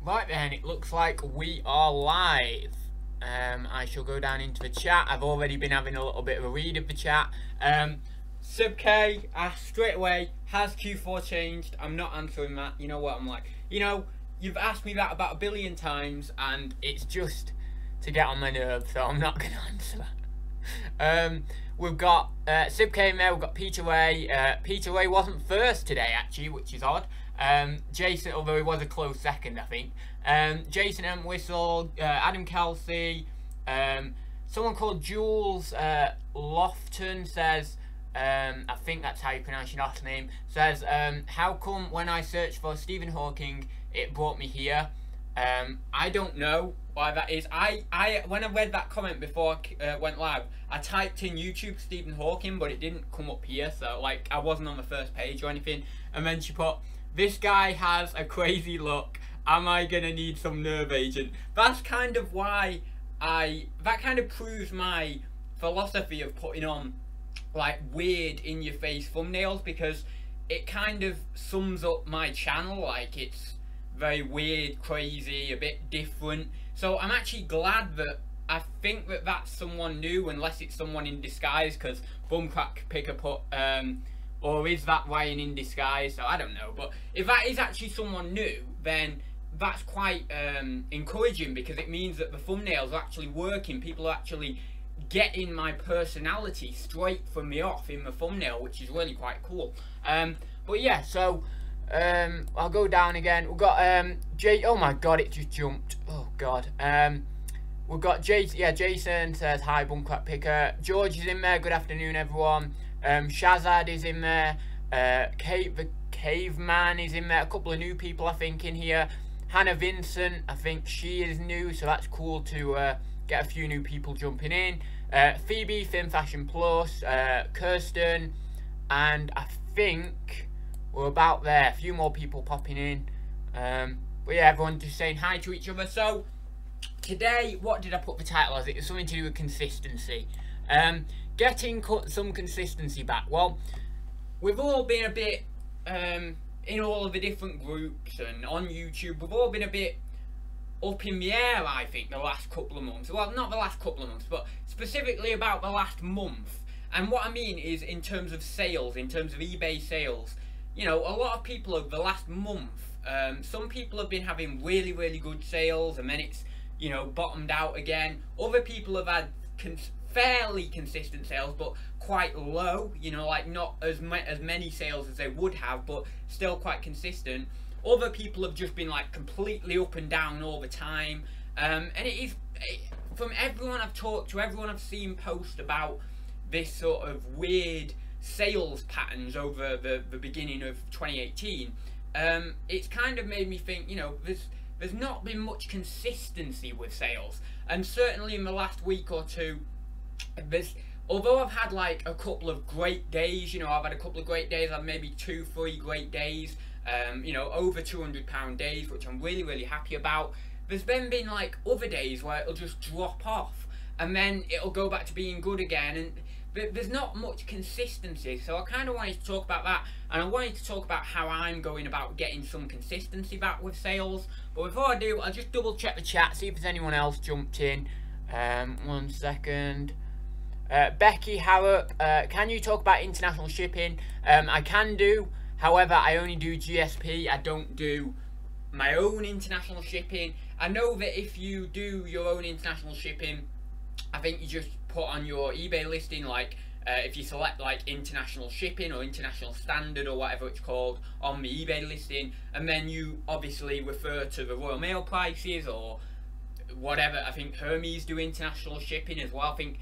Right then, it looks like we are live. I shall go down into the chat. I've already been having a little bit of a read of the chat. Sub K asked straight away, has Q4 changed? I'm not answering that. You know what I'm like? You know, you've asked me that about 1 billion times, and it's just to get on my nerves, so I'm not going to answer that. We've got Sib K in there, we've got Peter Ray. Peter Ray wasn't first today, actually, which is odd. Jason, although he was a close second, I think. Jason M. Whistle, Adam Kelsey, someone called Jules Lofton says, I think that's how you pronounce your last name, says, how come when I searched for Stephen Hawking, it brought me here? I don't know why that is. When I read that comment before I went live, I typed in YouTube Stephen Hawking, but it didn't come up here, so like I wasn't on the first page or anything. And then she put, this guy has a crazy look, am I gonna need some nerve agent? That's kind of why that kind of proves my philosophy of putting on like weird in your face thumbnails, because it kind of sums up my channel. Like, it's very weird, crazy, a bit different. So I'm actually glad that I think that that's someone new, unless it's someone in disguise, because Bumcrack Picker put, or is that Ryan in disguise? So I don't know. But if that is actually someone new, then that's quite encouraging, because it means that the thumbnails are actually working. People are actually getting my personality straight from the off in the thumbnail, which is really quite cool. But yeah, so I'll go down again. We've got oh my god, it just jumped. Oh god. We've got Jason. Yeah, Jason says hi, Bumcrack Picker. George is in there. Good afternoon, everyone. Shazad is in there. The Caveman is in there. A couple of new people, I think, in here. Hannah Vincent, I think she is new, so that's cool to get a few new people jumping in. Phoebe, Film Fashion Plus, Kirsten, and I think we're about there. A few more people popping in. But yeah, everyone just saying hi to each other. So today, what did I put the title as? It was something to do with consistency. Getting some consistency back. Well, we've all been a bit, in all of the different groups and on YouTube, we've all been a bit up in the air, I think, the last couple of months. Well, not the last couple of months, but specifically about the last month. And what I mean is in terms of sales, in terms of eBay sales. You know, a lot of people over the last month, some people have been having really, really good sales, and then it's, you know, bottomed out again. Other people have had fairly consistent sales, but quite low, you know, like not as many sales as they would have, but still quite consistent. Other people have just been like completely up and down all the time. And from everyone I've talked to, everyone I've seen post about this sort of weird sales patterns over the beginning of 2018, it's kind of made me think, you know, there's not been much consistency with sales. And certainly in the last week or two, although I've had like a couple of great days, you know, I've had a couple of great days, I've had maybe 2-3 great days, you know, over £200 days, which I'm really, really happy about. There's been like other days where it'll just drop off, and then it'll go back to being good again, and there's not much consistency. So I kind of wanted to talk about that, and I wanted to talk about how I'm going about getting some consistency back with sales. But before I do, I'll just double check the chat, see if there's anyone else jumped in. 1 second. Becky Harrop, can you talk about international shipping? I can do, however, I only do GSP. I don't do my own international shipping. I know that if you do your own international shipping, I think you just put on your eBay listing, like if you select like international shipping or international standard or whatever it's called on the eBay listing, and then you obviously refer to the Royal Mail prices or whatever. I think Hermes do international shipping as well. I think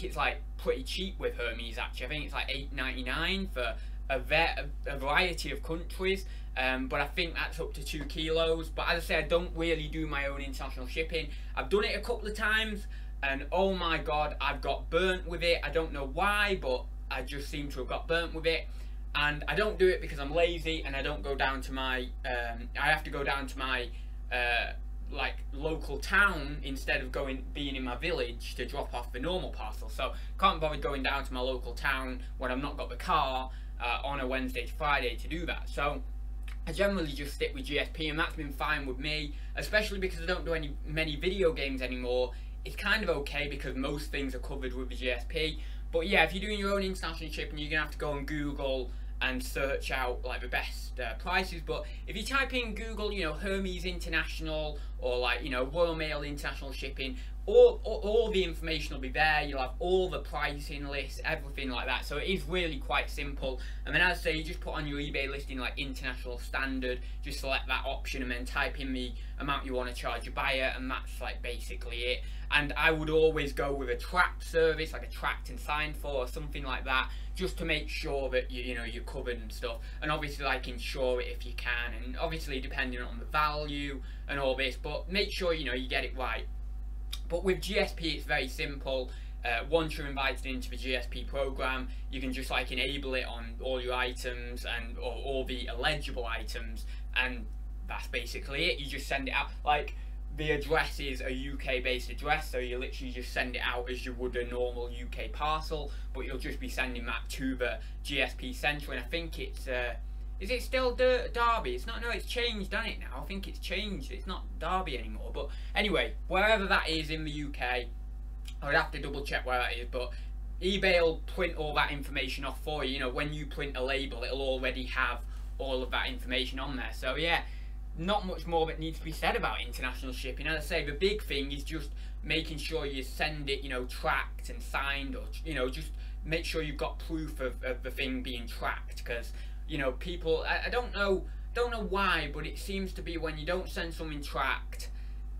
it's like pretty cheap with Hermes, actually. I think it's like $8.99 for a variety of countries, but I think that's up to 2 kilos. But as I say, I don't really do my own international shipping. I've done it a couple of times, and oh my god, I've got burnt with it. I don't know why, but I just seem to have got burnt with it. And I don't do it because I'm lazy, and I don't go down to my I have to go down to my like local town instead of being in my village to drop off the normal parcel. So can't bother going down to my local town when I've not got the car on a Wednesday to Friday to do that. So I generally just stick with GSP, and that's been fine with me, especially because I don't do many video games anymore. It's kind of okay because most things are covered with the GSP. But yeah, if you're doing your own international shipping, you're gonna have to go on Google and search out like the best prices. But if you type in Google, you know, Hermes International, or like, you know, Royal Mail International Shipping, all the information will be there. You'll have all the pricing lists, everything like that. So it is really quite simple. And then, as I say, you just put on your eBay listing like international standard, just select that option, and then type in the amount you want to charge your buyer, and that's like basically it. And I would always go with a tracked service, like a tracked and signed for, or something like that, just to make sure that you know you're covered and stuff. And obviously, like, insure it if you can, and obviously depending on the value and all this, but make sure you know you get it right. But with GSP, it's very simple. Once you're invited into the GSP program, you can just like enable it on all your items and or all the eligible items, and that's basically it. You just send it out. Like, the address is a UK based address, so you literally just send it out as you would a normal UK parcel, but you'll just be sending that to the GSP centre. And I think it's is it still Derby? It's not. No, it's changed, hasn't it now? I think it's changed. It's not Derby anymore. But anyway, wherever that is in the UK, I would have to double check where that is. But eBay will print all that information off for you. You know, when you print a label, it'll already have all of that information on there. So yeah, not much more that needs to be said about international shipping. As I say, the big thing is just making sure you send it, you know, tracked and signed, or, you know, just make sure you've got proof of the thing being tracked, because, you know, people, I don't know why, but it seems to be when you don't send something tracked,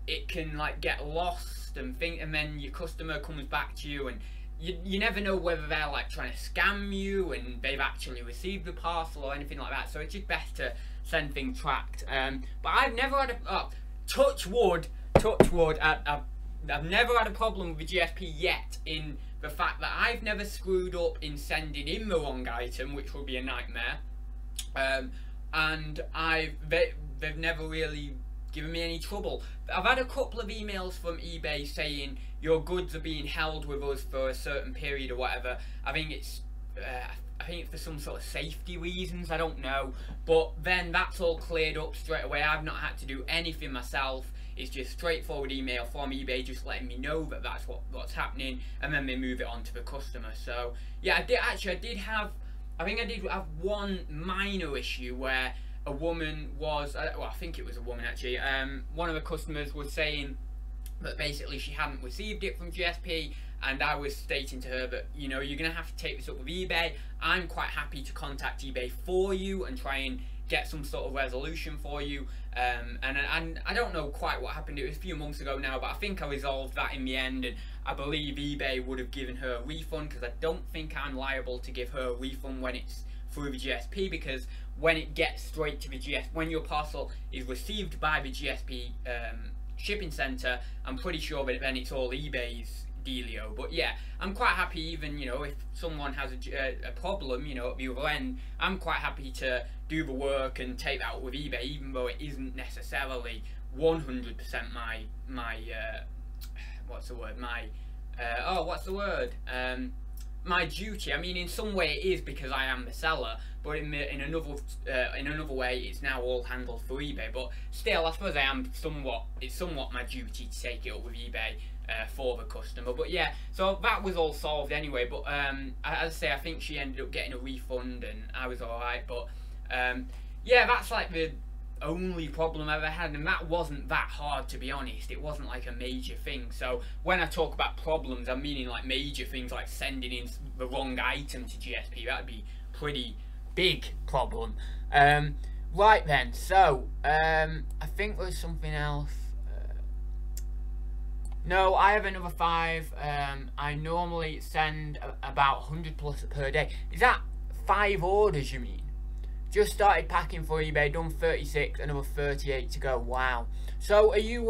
it can like get lost and then your customer comes back to you, and you never know whether they're like trying to scam you and they've actually received the parcel or anything like that. So it's just best to send things tracked. But I've never had a touch wood, I've never had a problem with the GSP yet, in the fact that I've never screwed up in sending in the wrong item, which would be a nightmare. And they've never really given me any trouble. I've had a couple of emails from eBay saying your goods are being held with us for a certain period or whatever. I think it's for some sort of safety reasons, I don't know. But then that's all cleared up straight away. I've not had to do anything myself. It's just straightforward email from eBay just letting me know that that's what's happening, and then they move it on to the customer. So yeah, I did have one minor issue where a woman was, well, I think it was a woman actually, one of the customers was saying that basically she hadn't received it from GSP, and I was stating to her that, you know, you're going to have to take this up with eBay. I'm quite happy to contact eBay for you and try and get some sort of resolution for you. And I don't know quite what happened. It was a few months ago now, but I think I resolved that in the end, and I believe eBay would have given her a refund, because I don't think I'm liable to give her a refund when it's through the GSP, because when it gets straight to the when your parcel is received by the GSP shipping centre, I'm pretty sure that then it's all eBay's dealio. But yeah, I'm quite happy, even, you know, if someone has a problem, you know, at the other end, I'm quite happy to do the work and take that out with eBay, even though it isn't necessarily 100% my duty. I mean, in some way it is, because I am the seller, but in another way it's now all handled through eBay. But still, I suppose it's somewhat my duty to take it up with eBay for the customer. But yeah, so that was all solved anyway. But as I say, I think she ended up getting a refund and I was alright. But yeah, that's like the only problem I ever had, and that wasn't that hard, to be honest. It wasn't like a major thing. So when I talk about problems, I'm meaning like major things, like sending in the wrong item to GSP. That'd be pretty big problem. Right then, so I think there's something else. No, I have another 5. I normally send about 100 plus per day. Is that 5 orders, you mean? Just started packing for eBay, done 36, another 38 to go. Wow. So are you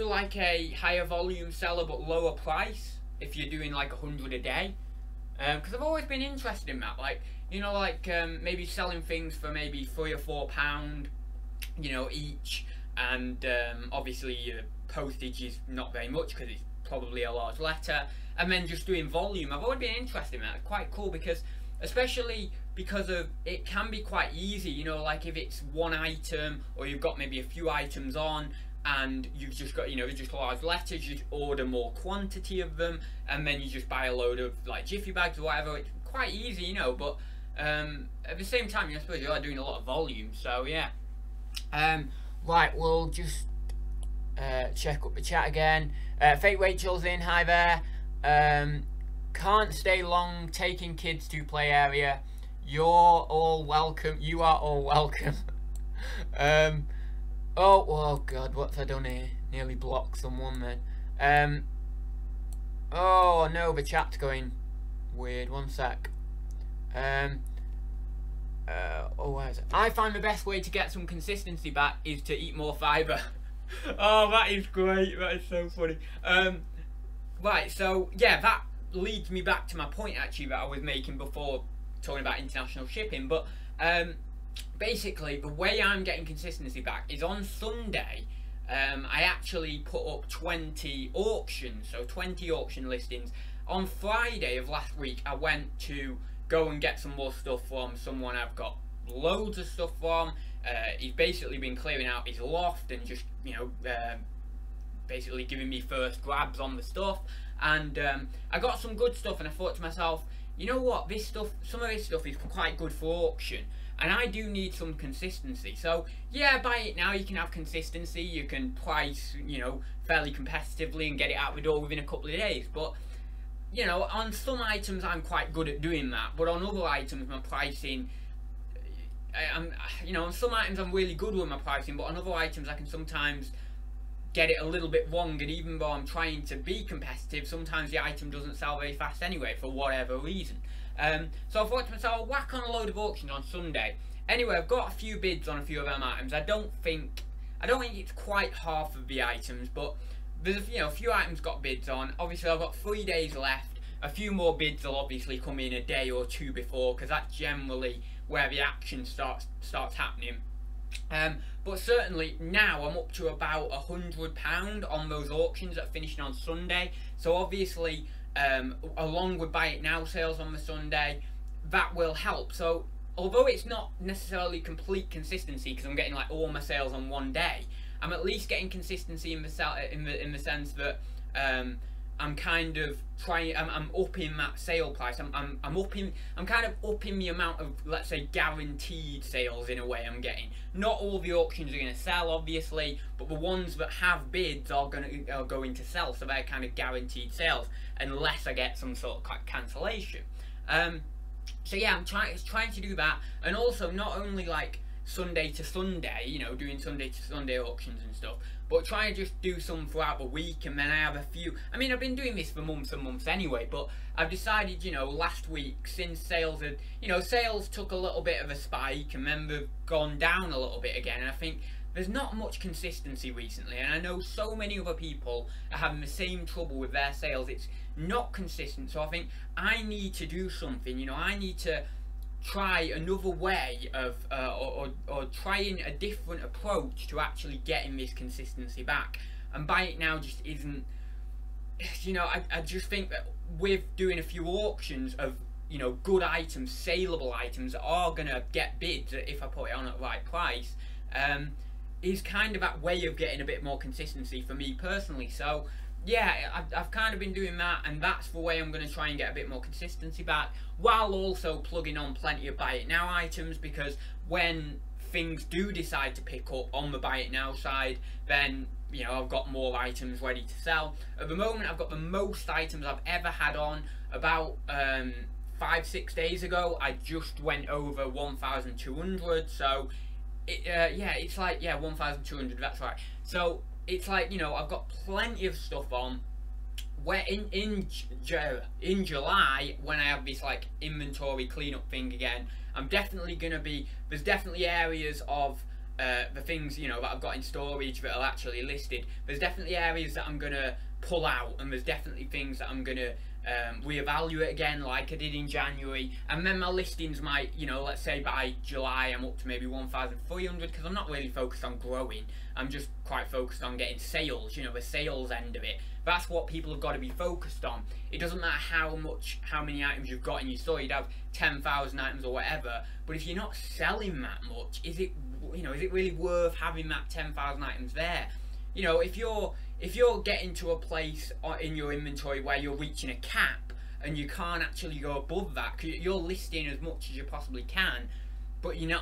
like a higher volume seller but lower price if you're doing like 100 a day? Because I've always been interested in that, like, you know, like maybe selling things for maybe £3 or £4, you know, each, and obviously your postage is not very much because it's probably a large letter, and then just doing volume. I've always been interested in that. It's quite cool, because especially because of it can be quite easy, you know, like if it's one item or you've got maybe a few items on and you've just got, you know, just large letters, you just order more quantity of them and then you just buy a load of like Jiffy bags or whatever. It's quite easy, you know, but at the same time, I suppose you are doing a lot of volume, so yeah. Right, we'll just check up the chat again. Fake Rachel's in, hi there. Can't stay long, taking kids to play area. You're all welcome. You are all welcome. Oh god, what's I done here? Nearly blocked someone then. Oh no, the chat's going weird. One sec. Where is it? I find the best way to get some consistency back is to eat more fibre. Oh, that is great. That is so funny. Right, so yeah, that leads me back to my point actually that I was making before talking about international shipping. But basically, the way I'm getting consistency back is on Sunday. I actually put up 20 auctions, so 20 auction listings. On Friday of last week, I went to go and get some more stuff from someone I've got loads of stuff from. He's basically been clearing out his loft and just, you know, basically giving me first grabs on the stuff. And I got some good stuff, and I thought to myself, you know what, this stuff, some of this stuff is quite good for auction, and I do need some consistency. So yeah, buy it now, you can have consistency, you can price, you know, fairly competitively and get it out the door within a couple of days. But you know, on some items I'm quite good at doing that, but on other items my pricing, you know, on some items I'm really good with my pricing, but on other items I can sometimes get it a little bit wrong, and even though I'm trying to be competitive, sometimes the item doesn't sell very fast anyway for whatever reason. So I thought to myself, I'll whack on a load of auctions on Sunday. Anyway, I've got a few bids on a few of them items. I don't think it's quite half of the items, but there's, you know, a few items got bids on. Obviously I've got 3 days left. A few more bids will obviously come in a day or two before, because that's generally where the action starts happening. But certainly now I'm up to about £100 on those auctions that finished on Sunday. So obviously, along with buy it now sales on the Sunday, that will help. So although it's not necessarily complete consistency, because I'm getting like all my sales on one day, I'm at least getting consistency in the sense that I'm kind of trying. I'm upping that sale price. I'm kind of upping the amount of, let's say, guaranteed sales in a way I'm getting. Not all the auctions are going to sell, obviously, but the ones that have bids are going to sell. So they're kind of guaranteed sales, unless I get some sort of cancellation. So yeah, I'm trying to do that, and also not only like Sunday to Sunday, you know, doing Sunday to Sunday auctions and stuff, but try and just do some throughout the week. And then I have a few, I mean, I've been doing this for months and months anyway, but I've decided, you know, last week, since sales had, you know, sales took a little bit of a spike and then they've gone down a little bit again, and I think there's not much consistency recently, and I know so many other people are having the same trouble with their sales. It's not consistent. So I think I need to do something, you know, I need to try another way of or trying a different approach to actually getting this consistency back. And buy it now just isn't, you know, I just think that with doing a few auctions of, you know, good items, saleable items that are gonna get bids if I put it on at the right price, is kind of that way of getting a bit more consistency for me personally. So yeah, I've kind of been doing that, and that's the way I'm going to try and get a bit more consistency back, while also plugging on plenty of buy it now items, because when things do decide to pick up on the buy it now side, then, you know, I've got more items ready to sell. At the moment I've got the most items I've ever had on. About 5-6 days ago I just went over 1,200, so yeah, it's like, yeah, 1,200, that's right. So it's like, you know, I've got plenty of stuff on. Where in July, when I have this like inventory cleanup thing again, I'm definitely gonna be, there's definitely areas of the things, you know, that I've got in storage that are actually listed. There's definitely areas that I'm gonna pull out, and there's definitely things that I'm gonna reevaluate again like I did in January, and then my listings might, you know, let's say by July I'm up to maybe 1,300, because I'm not really focused on growing, I'm just quite focused on getting sales, you know, the sales end of it. That's what people have got to be focused on. It doesn't matter how many items you've got in your store. You'd have 10,000 items or whatever, but if you're not selling that much, is it really worth having that 10,000 items there? You know, if you're getting to a place in your inventory where you're reaching a cap and you can't actually go above that, because you're listing as much as you possibly can, but you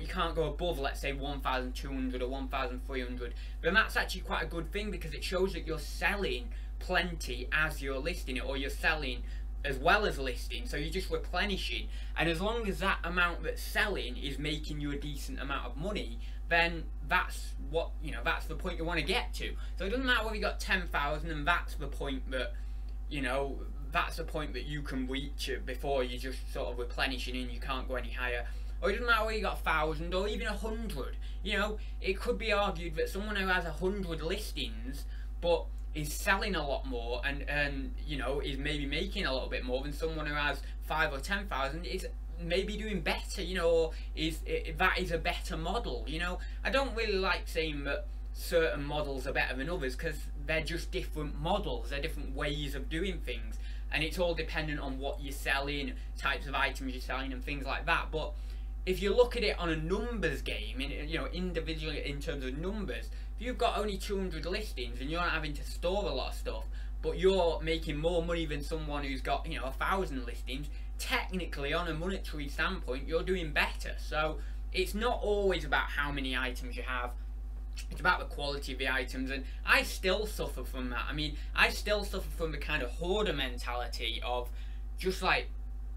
can't go above, let's say, 1,200 or 1,300, then that's actually quite a good thing, because it shows that you're selling plenty as you're listing it, or you're selling as well as listing, so you're just replenishing. And as long as that amount that's selling is making you a decent amount of money, then that's what, you know, that's the point you want to get to. So it doesn't matter whether you got 10,000 and that's the point that, you know, that's the point that you can reach before you just sort of replenishing and you can't go any higher. Or it doesn't matter whether you got 1,000 or even 100. You know, it could be argued that someone who has 100 listings but is selling a lot more and you know, is maybe making a little bit more than someone who has 5 or 10,000 is maybe doing better, you know, or that is a better model. You know, I don't really like saying that certain models are better than others, because they're just different models, they're different ways of doing things, and it's all dependent on what you're selling, types of items you're selling and things like that. But if you look at it on a numbers game, you know, individually in terms of numbers, if you've got only 200 listings and you're not having to store a lot of stuff, but you're making more money than someone who's got, you know, 1,000 listings, technically on a monetary standpoint you're doing better. So it's not always about how many items you have, it's about the quality of the items. And I still suffer from that. I mean, I still suffer from the kind of hoarder mentality of just like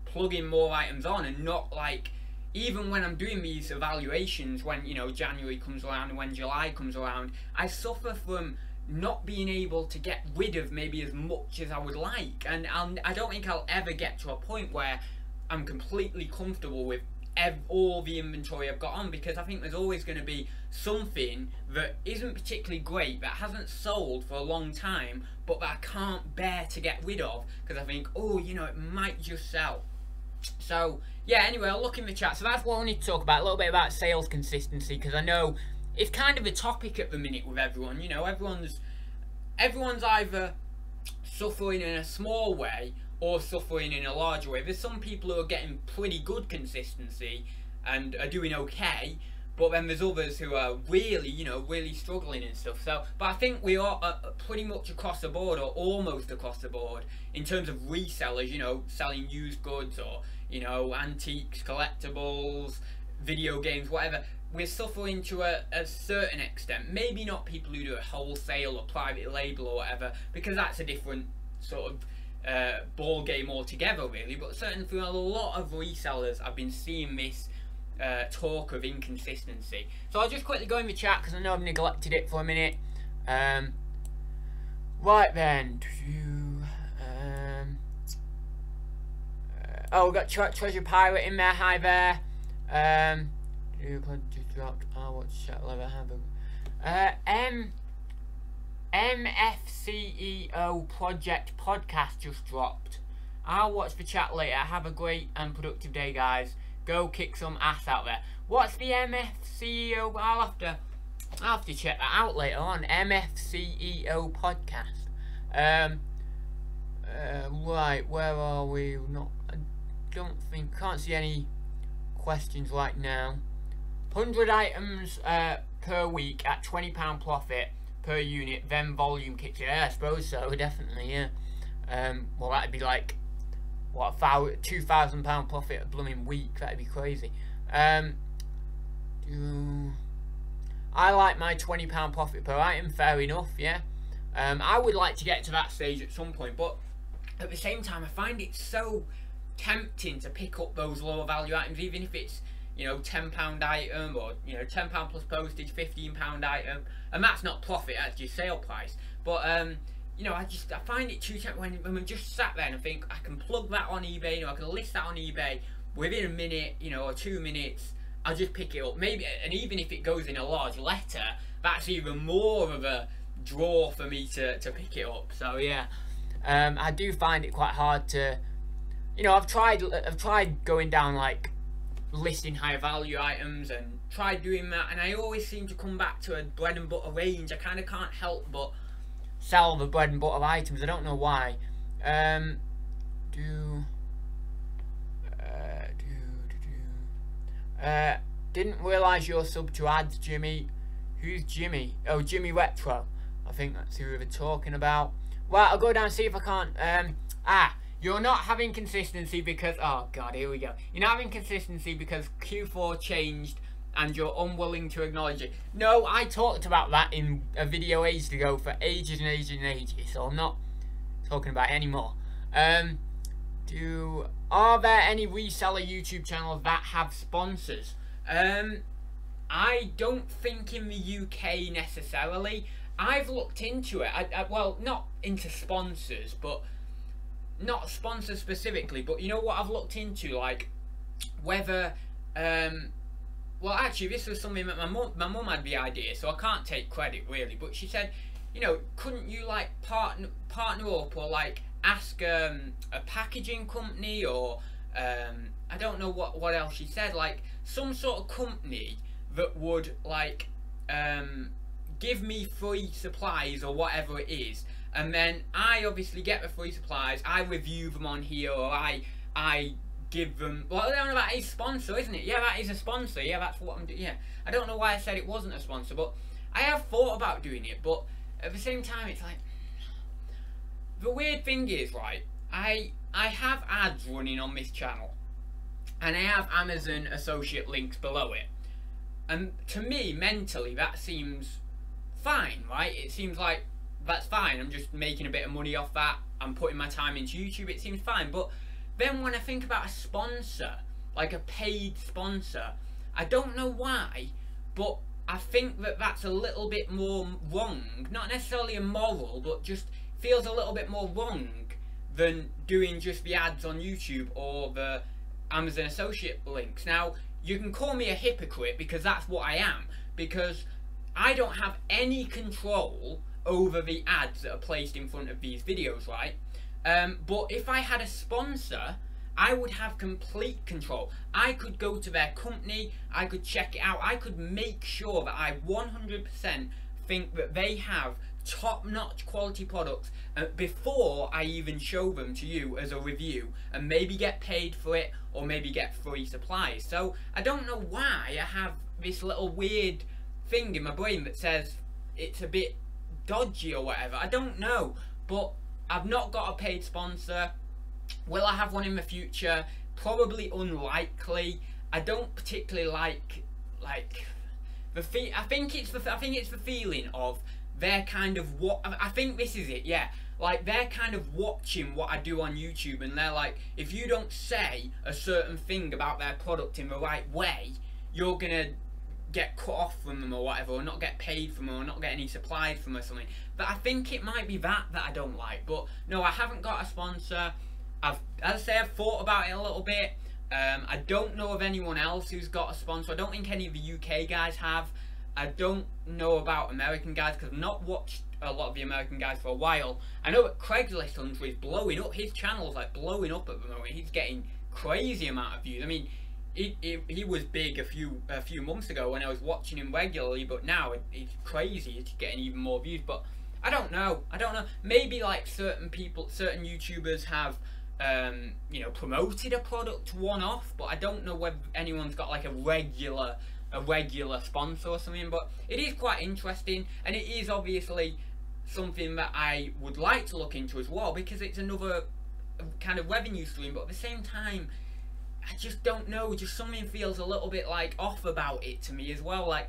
plugging more items on, and not like, even when I'm doing these evaluations, when, you know, January comes around and when July comes around, I suffer from not being able to get rid of maybe as much as I would like, and I don't think I'll ever get to a point where I'm completely comfortable with all the inventory I've got on, because I think there's always going to be something that isn't particularly great, that hasn't sold for a long time, but that I can't bear to get rid of, because I think, oh, you know, it might just sell. So yeah, anyway, I'll look in the chat. So that's what I need to talk about, a little bit about sales consistency, because I know it's kind of a topic at the minute with everyone. You know, everyone's either suffering in a small way or suffering in a larger way. There's some people who are getting pretty good consistency and are doing okay, but then there's others who are really, you know, really struggling and stuff. So, but I think we are pretty much across the board, or almost across the board, in terms of resellers, you know, selling used goods, or, you know, antiques, collectibles, video games, whatever. We're suffering to a certain extent. Maybe not people who do a wholesale or private label or whatever, because that's a different sort of ball game altogether, really. But certainly for a lot of resellers, I've been seeing this talk of inconsistency. So I'll just quickly go in the chat, because I know I've neglected it for a minute. Right then. Oh, we've got Treasure Pirate in there. Hi there. Just dropped. Oh, what chat will I have? MFCEO Project Podcast just dropped. I'll watch the chat later. Have a great and productive day, guys. Go kick some ass out there. What's the MFCEO? I'll have to check that out later on. MFCEO Podcast. Right, where are we? Can't see any questions right now. 100 items per week at £20 profit per unit, then volume kicks in. Yeah, I suppose so, definitely, yeah. Well, that'd be like, what, £2,000 profit a blooming week. That'd be crazy. I like my £20 profit per item, fair enough, yeah. I would like to get to that stage at some point, but at the same time, I find it so tempting to pick up those lower value items, even if it's, you know, £10 item, or, you know, £10 plus postage, £15 item, and that's not profit, that's your sale price. But you know, I find it too tempting when we just sat there and I think I can plug that on eBay, you know, I can list that on eBay within a minute, you know, or 2 minutes. I'll just pick it up, maybe, and even if it goes in a large letter, that's even more of a draw for me to pick it up. So yeah. I do find it quite hard to, you know, I've tried going down like listing higher value items and tried doing that, and I always seem to come back to a bread and butter range. I kind of can't help but sell the bread and butter items. I don't know why. Didn't realise you're sub to ads, Jimmy. Who's Jimmy? Oh, Jimmy Retro. I think that's who we were talking about. Well, I'll go down and see if I can't. You're not having consistency because... Oh, God, here we go. You're not having consistency because Q4 changed and you're unwilling to acknowledge it. No, I talked about that in a video ages ago for ages and ages and ages, so I'm not talking about it anymore. Are there any reseller YouTube channels that have sponsors? I don't think in the UK necessarily. I've looked into it. Well, not into sponsors, but not sponsors specifically. But you know what I've looked into, like whether well, actually, this was something that my mum had the idea, so I can't take credit really. But she said, you know, couldn't you like partner up or like ask a packaging company or I don't know what else she said, like some sort of company that would like give me free supplies or whatever it is, and then I obviously get the free supplies, I review them on here, or I give them, well, I don't know, that is sponsor, isn't it? Yeah, that is a sponsor. Yeah, that's what I'm doing. Yeah, I don't know why I said it wasn't a sponsor, but I have thought about doing it, but at the same time it's like, the weird thing is, right, I have ads running on this channel and I have Amazon associate links below it, and to me mentally that seems fine, right? It seems like that's fine, I'm just making a bit of money off that, I'm putting my time into YouTube, it seems fine. But then when I think about a sponsor, like a paid sponsor, I don't know why, but I think that that's a little bit more wrong, not necessarily immoral, but just feels a little bit more wrong than doing just the ads on YouTube or the Amazon associate links. Now, you can call me a hypocrite because that's what I am, because I don't have any control over the ads that are placed in front of these videos, right? But if I had a sponsor, I would have complete control. I could go to their company, I could check it out, I could make sure that I 100% think that they have top-notch quality products before I even show them to you as a review, and maybe get paid for it or maybe get free supplies. So I don't know why I have this little weird thing in my brain that says it's a bit dodgy or whatever. I don't know, but I've not got a paid sponsor. Will I have one in the future? Probably unlikely. I don't particularly like the I think it's the feeling of they're kind of I think this is it, yeah. Like, they're kind of watching what I do on YouTube, and they're like, if you don't say a certain thing about their product in the right way, you're gonna get cut off from them or whatever, or not get paid from them, or not get any supplies from them or something. But I think it might be that I don't like. But no, I haven't got a sponsor. As I say, I've thought about it a little bit. I don't know of anyone else who's got a sponsor. I don't think any of the UK guys have. I don't know about American guys because I've not watched a lot of the American guys for a while. I know that Craigslist Hunter is blowing up. His channel's like blowing up at the moment. He's getting crazy amount of views. I mean, he was big a few months ago when I was watching him regularly, but now it's crazy. It's getting even more views. But I don't know. Maybe like certain people, certain YouTubers have you know, promoted a product one-off, but I don't know whether anyone's got like a regular sponsor or something. But it is quite interesting, and it is obviously something that I would like to look into as well, because it's another kind of revenue stream. But at the same time, I just don't know, just something feels a little bit like off about it to me as well. Like,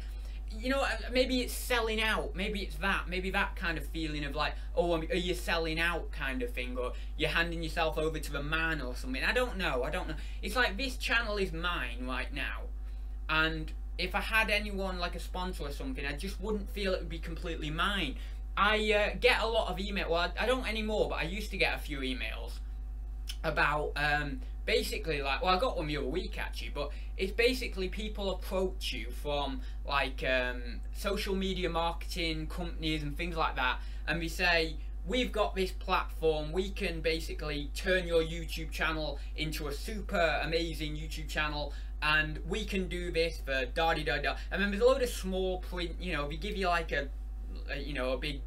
you know, maybe it's selling out, maybe it's that kind of feeling of like, oh, are you selling out kind of thing, or you're handing yourself over to the man or something. I don't know. It's like, this channel is mine right now, and if I had anyone like a sponsor or something, I just wouldn't feel it would be completely mine. I get a lot of email, well, I don't anymore, but I used to get a few emails about basically, like, well, I got one the other week actually, but it's basically people approach you from like social media marketing companies and things like that, and they say, we've got this platform, we can basically turn your YouTube channel into a super amazing YouTube channel, and we can do this for da-di-da-da. And then there's a load of small print, you know, we give you like a big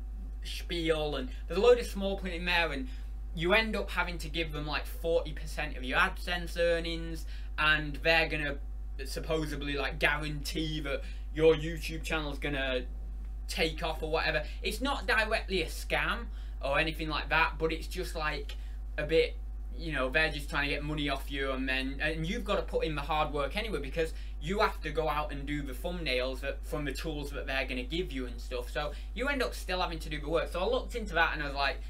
spiel, and there's a load of small print in there, and you end up having to give them like 40% of your AdSense earnings, and they're gonna supposedly like guarantee that your YouTube channel is gonna take off or whatever. It's not directly a scam or anything like that, but it's just like a bit, you know, they're just trying to get money off you, and you've got to put in the hard work anyway, because you have to go out and do the thumbnails from the tools that they're going to give you and stuff, so you end up still having to do the work. So I looked into that and I was like,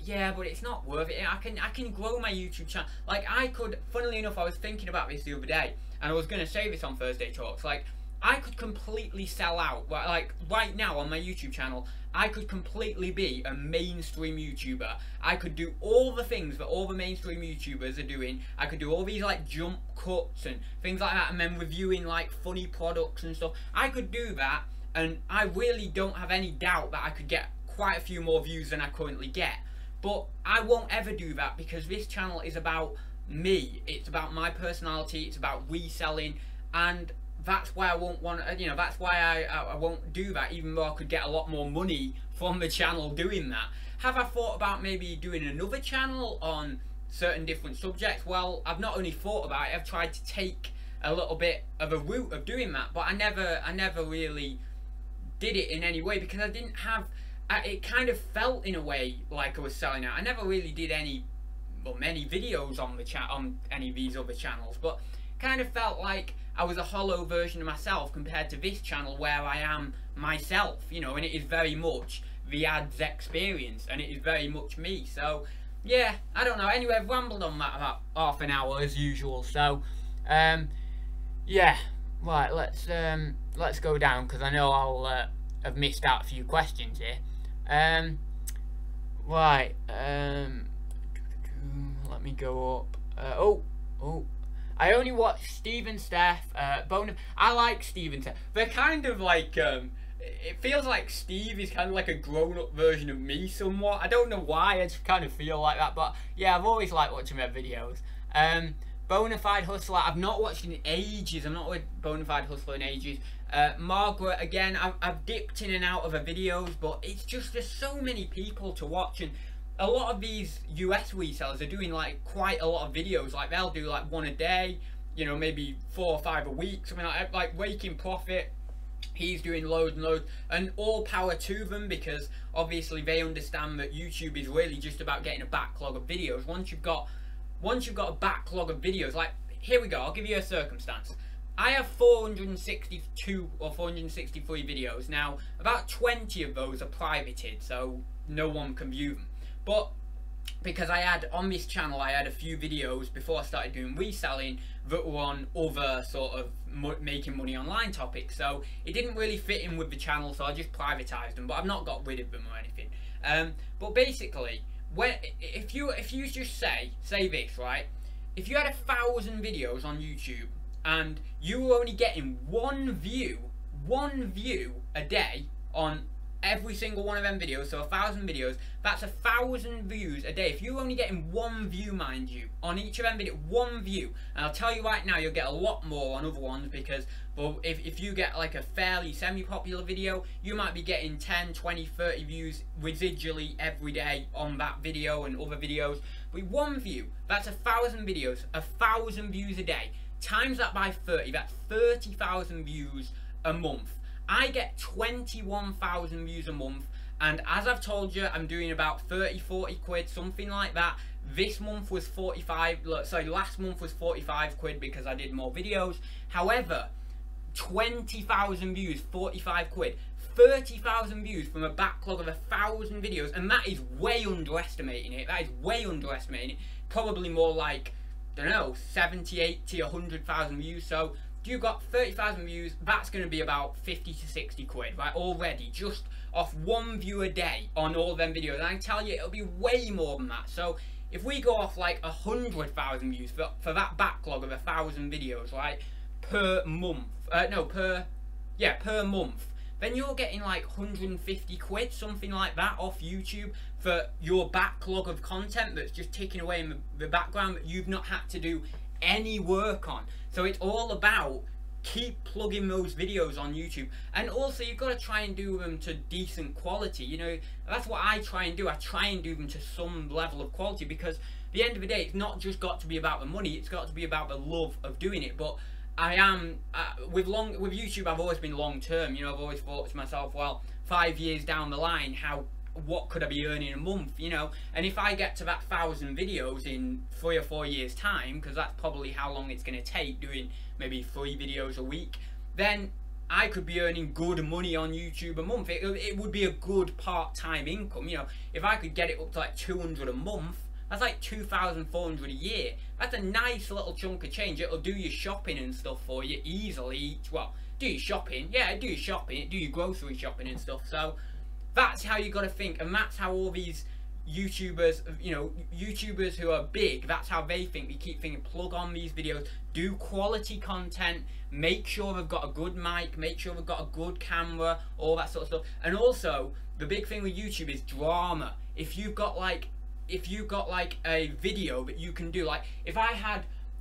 yeah, but it's not worth it. I can grow my YouTube channel. Like, I could, funnily enough, I was thinking about this the other day, and I was going to say this on Thursday Talks, like, I could completely sell out. Like, right now on my YouTube channel, I could completely be a mainstream YouTuber. I could do all the things that all the mainstream YouTubers are doing. I could do all these like jump cuts and things like that, and then reviewing like funny products and stuff. I could do that, and I really don't have any doubt that I could get quite a few more views than I currently get. But I won't ever do that, because this channel is about me. It's about my personality. It's about reselling, and that's why I won't want, you know, that's why I won't do that, even though I could get a lot more money from the channel doing that. Have I thought about maybe doing another channel on certain different subjects? Well, I've not only thought about it, I've tried to take a little bit of a route of doing that, but I never really did it in any way, because I didn't have, it kind of felt in a way like I was selling out. I never really did many videos on the on any of these other channels, but kind of felt like I was a hollow version of myself compared to this channel, where I am myself, you know, and it is very much the ads experience, and it is very much me. So yeah, I don't know. Anyway, I've rambled on that about half an hour as usual. So yeah, right, let's go down, because I know I'll have missed out a few questions here. Right, let me go up. I only watch Steve and Steph, I like Steve and Steph. They're kind of like, it feels like Steve is kind of like a grown-up version of me somewhat. I don't know why, I just kind of feel like that, but yeah, I've always liked watching their videos. Bonafide Hustler, I've not watched in ages. I'm not with Bonafide Hustler in ages. Margaret, again, I've dipped in and out of her videos, but it's just, there's so many people to watch, and a lot of these US resellers are doing like quite a lot of videos. Like, they'll do like one a day, you know, maybe 4 or 5 a week, something like that. Like Waking Profit, he's doing loads and loads, and all power to them, because obviously they understand that YouTube is really just about getting a backlog of videos. Once you've got a backlog of videos, like, here we go, I'll give you a circumstance. I have 462 or 463 videos. Now, about 20 of those are privated, so no one can view them. But because I had, on this channel, I had a few videos before I started doing reselling that were on other sort of making money online topics, so it didn't really fit in with the channel, so I just privatized them, but I've not got rid of them or anything. But basically, if you just say this, right? If you had 1,000 videos on YouTube and you were only getting one view a day on every single one of them videos, so 1,000 videos, that's 1,000 views a day. If you're only getting one view, mind you, on each of them videos, one view, and I'll tell you right now, you'll get a lot more on other ones, because, well, if you get like a fairly semi-popular video, you might be getting 10, 20, 30 views residually every day on that video and other videos. With one view, that's 1,000 videos, 1,000 views a day. Times that by 30, that's 30,000 views a month. I get 21,000 views a month, and as I've told you, I'm doing about 30, 40 quid, something like that. This month was 45, sorry, last month was 45 quid because I did more videos. However, 20,000 views, 45 quid, 30,000 views from a backlog of 1,000 videos, and that is way underestimating it. That is way underestimating it. Probably more like, I don't know, 70, 80, 100,000 views. So you got 30,000 views, that's going to be about 50 to 60 quid, right, already, just off one view a day on all them videos. And I tell you, it'll be way more than that. So if we go off like 100,000 views for that backlog of 1,000 videos, right, per month, per month, then you're getting like 150 quid, something like that, off YouTube for your backlog of content that's just ticking away in the background that you've not had to do any work on. So it's all about keep plugging those videos on YouTube, and also you've got to try and do them to decent quality. You know, that's what I try and do. I try and do them to some level of quality, because at the end of the day, it's not just got to be about the money, it's got to be about the love of doing it. But I am with YouTube, I've always been long term. You know, I've always thought to myself, well, 5 years down the line, what could I be earning a month, you know? And if I get to that 1,000 videos in 3 or 4 years time, because that's probably how long it's going to take, doing maybe 3 videos a week, then I could be earning good money on YouTube a month. It would be a good part-time income, you know. If I could get it up to like 200 a month, that's like 2,400 a year. That's a nice little chunk of change. It'll do your shopping and stuff for you easily. Well, do your shopping, yeah, do your shopping, do your grocery shopping and stuff. So that's how you got to think, and that's how all these YouTubers, you know, YouTubers who are big, that's how they think. We keep thinking, plug on these videos, do quality content, make sure they've got a good mic, make sure they've got a good camera, all that sort of stuff. And also, the big thing with YouTube is drama. If you've got like a video that you can do, like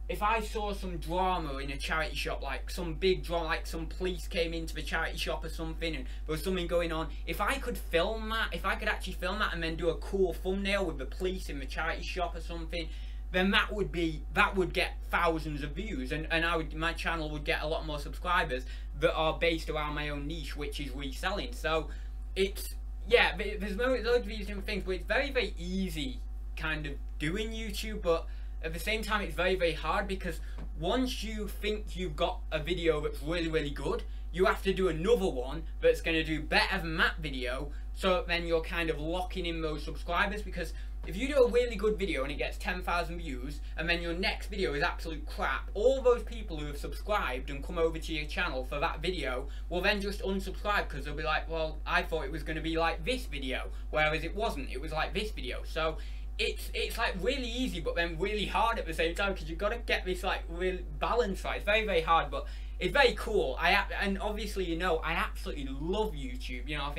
if I saw some drama in a charity shop, like some big drama, like some police came into the charity shop or something and there was something going on, if I could film that, if I could actually film that and then do a cool thumbnail with the police in the charity shop or something, then that would get thousands of views, and my channel would get a lot more subscribers that are based around my own niche, which is reselling. So it's, yeah, there's loads of these different things, but it's very, very easy kind of doing YouTube, but at the same time it's very, very hard, because once you think you've got a video that's really, really good, you have to do another one that's going to do better than that video, so then you're kind of locking in those subscribers. Because if you do a really good video and it gets 10,000 views, and then your next video is absolute crap, all those people who have subscribed and come over to your channel for that video will then just unsubscribe, because they'll be like, well, I thought it was going to be like this video, whereas it wasn't, it was like this video. So it's like really easy, but then really hard at the same time, because you've got to get this like real balance right. It's very, very hard, but it's very cool. And obviously, you know, I absolutely love YouTube. You know,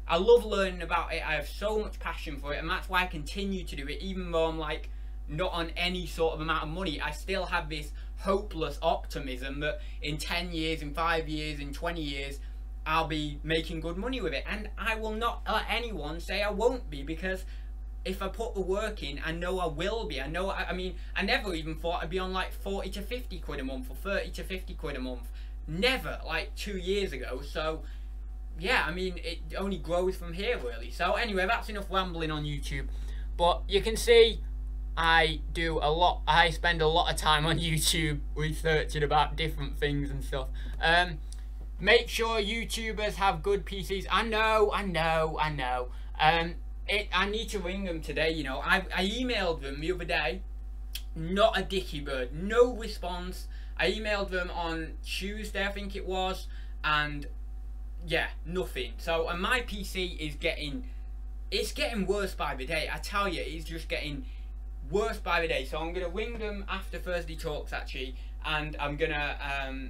I love learning about it. I have so much passion for it, and that's why I continue to do it, even though I'm like not on any sort of amount of money. I still have this hopeless optimism that in 10 years, in 5 years, in 20 years, I'll be making good money with it. And I will not let anyone say I won't be, because if I put the work in, I know I will be. I mean, I never even thought I'd be on like 40 to 50 quid a month or 30 to 50 quid a month. Never, like 2 years ago. So yeah, I mean, it only grows from here, really. So anyway, that's enough rambling on YouTube. But you can see I spend a lot of time on YouTube researching about different things and stuff. Make sure YouTubers have good PCs. I know. I need to ring them today, you know. I emailed them the other day, not a dicky bird, no response. I emailed them on Tuesday, I think it was, and yeah, nothing. So, and my PC is getting worse by the day. I tell you, it's just getting worse by the day. So I'm gonna ring them after Thursday Talks, actually, and I'm gonna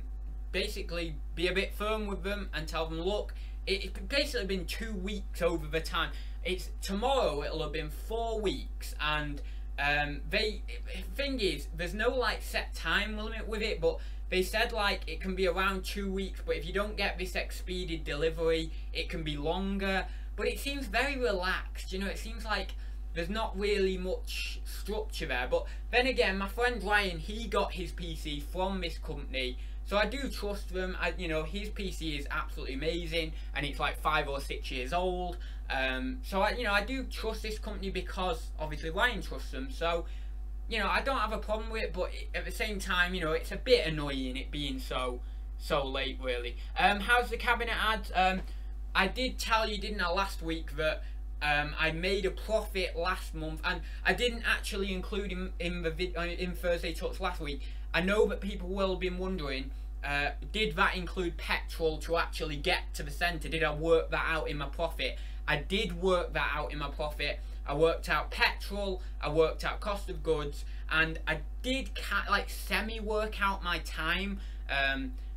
basically be a bit firm with them and tell them, look, it's basically been 2 weeks over the time. It's tomorrow, it'll have been 4 weeks, and thing is, there's no like set time limit with it, but they said like it can be around 2 weeks, but if you don't get this expedited delivery, it can be longer. But it seems very relaxed, you know. It seems like there's not really much structure there. But then again, my friend Ryan, he got his PC from this company, so I do trust them. You know, his PC is absolutely amazing, and it's like 5 or 6 years old. So I do trust this company, because obviously Ryan trusts them. So, you know, I don't have a problem with it, but at the same time, you know, it's a bit annoying it being so late, really. How's the cabinet ads? I did tell you, didn't I, last week, that I made a profit last month, and I didn't actually include him in Thursday Talks last week. I know that people will have been wondering, did that include petrol to actually get to the centre? Did I work that out in my profit? I did work that out in my profit. I worked out petrol, I worked out cost of goods, and I did like semi-work out my time.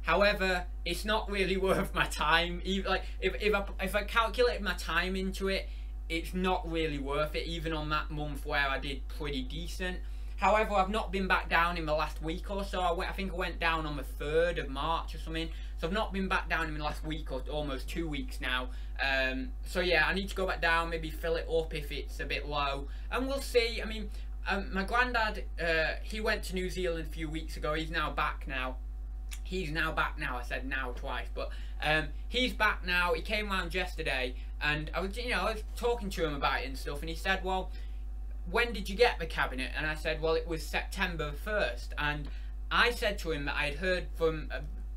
However, it's not really worth my time. Even like if I calculate my time into it, it's not really worth it. Even on that month where I did pretty decent. However, I've not been back down in the last week or so. I think I went down on the 3rd of March or something. So I've not been back down in the last week or almost 2 weeks now. So yeah, I need to go back down, maybe fill it up if it's a bit low. And we'll see. I mean, my granddad, he went to New Zealand a few weeks ago. He's now back now. He's now back now. I said now twice, but he's back now. He came round yesterday, and I was talking to him about it and stuff, and he said, well, when did you get the cabinet? And I said, well, it was September 1st. And I said to him that I'd heard from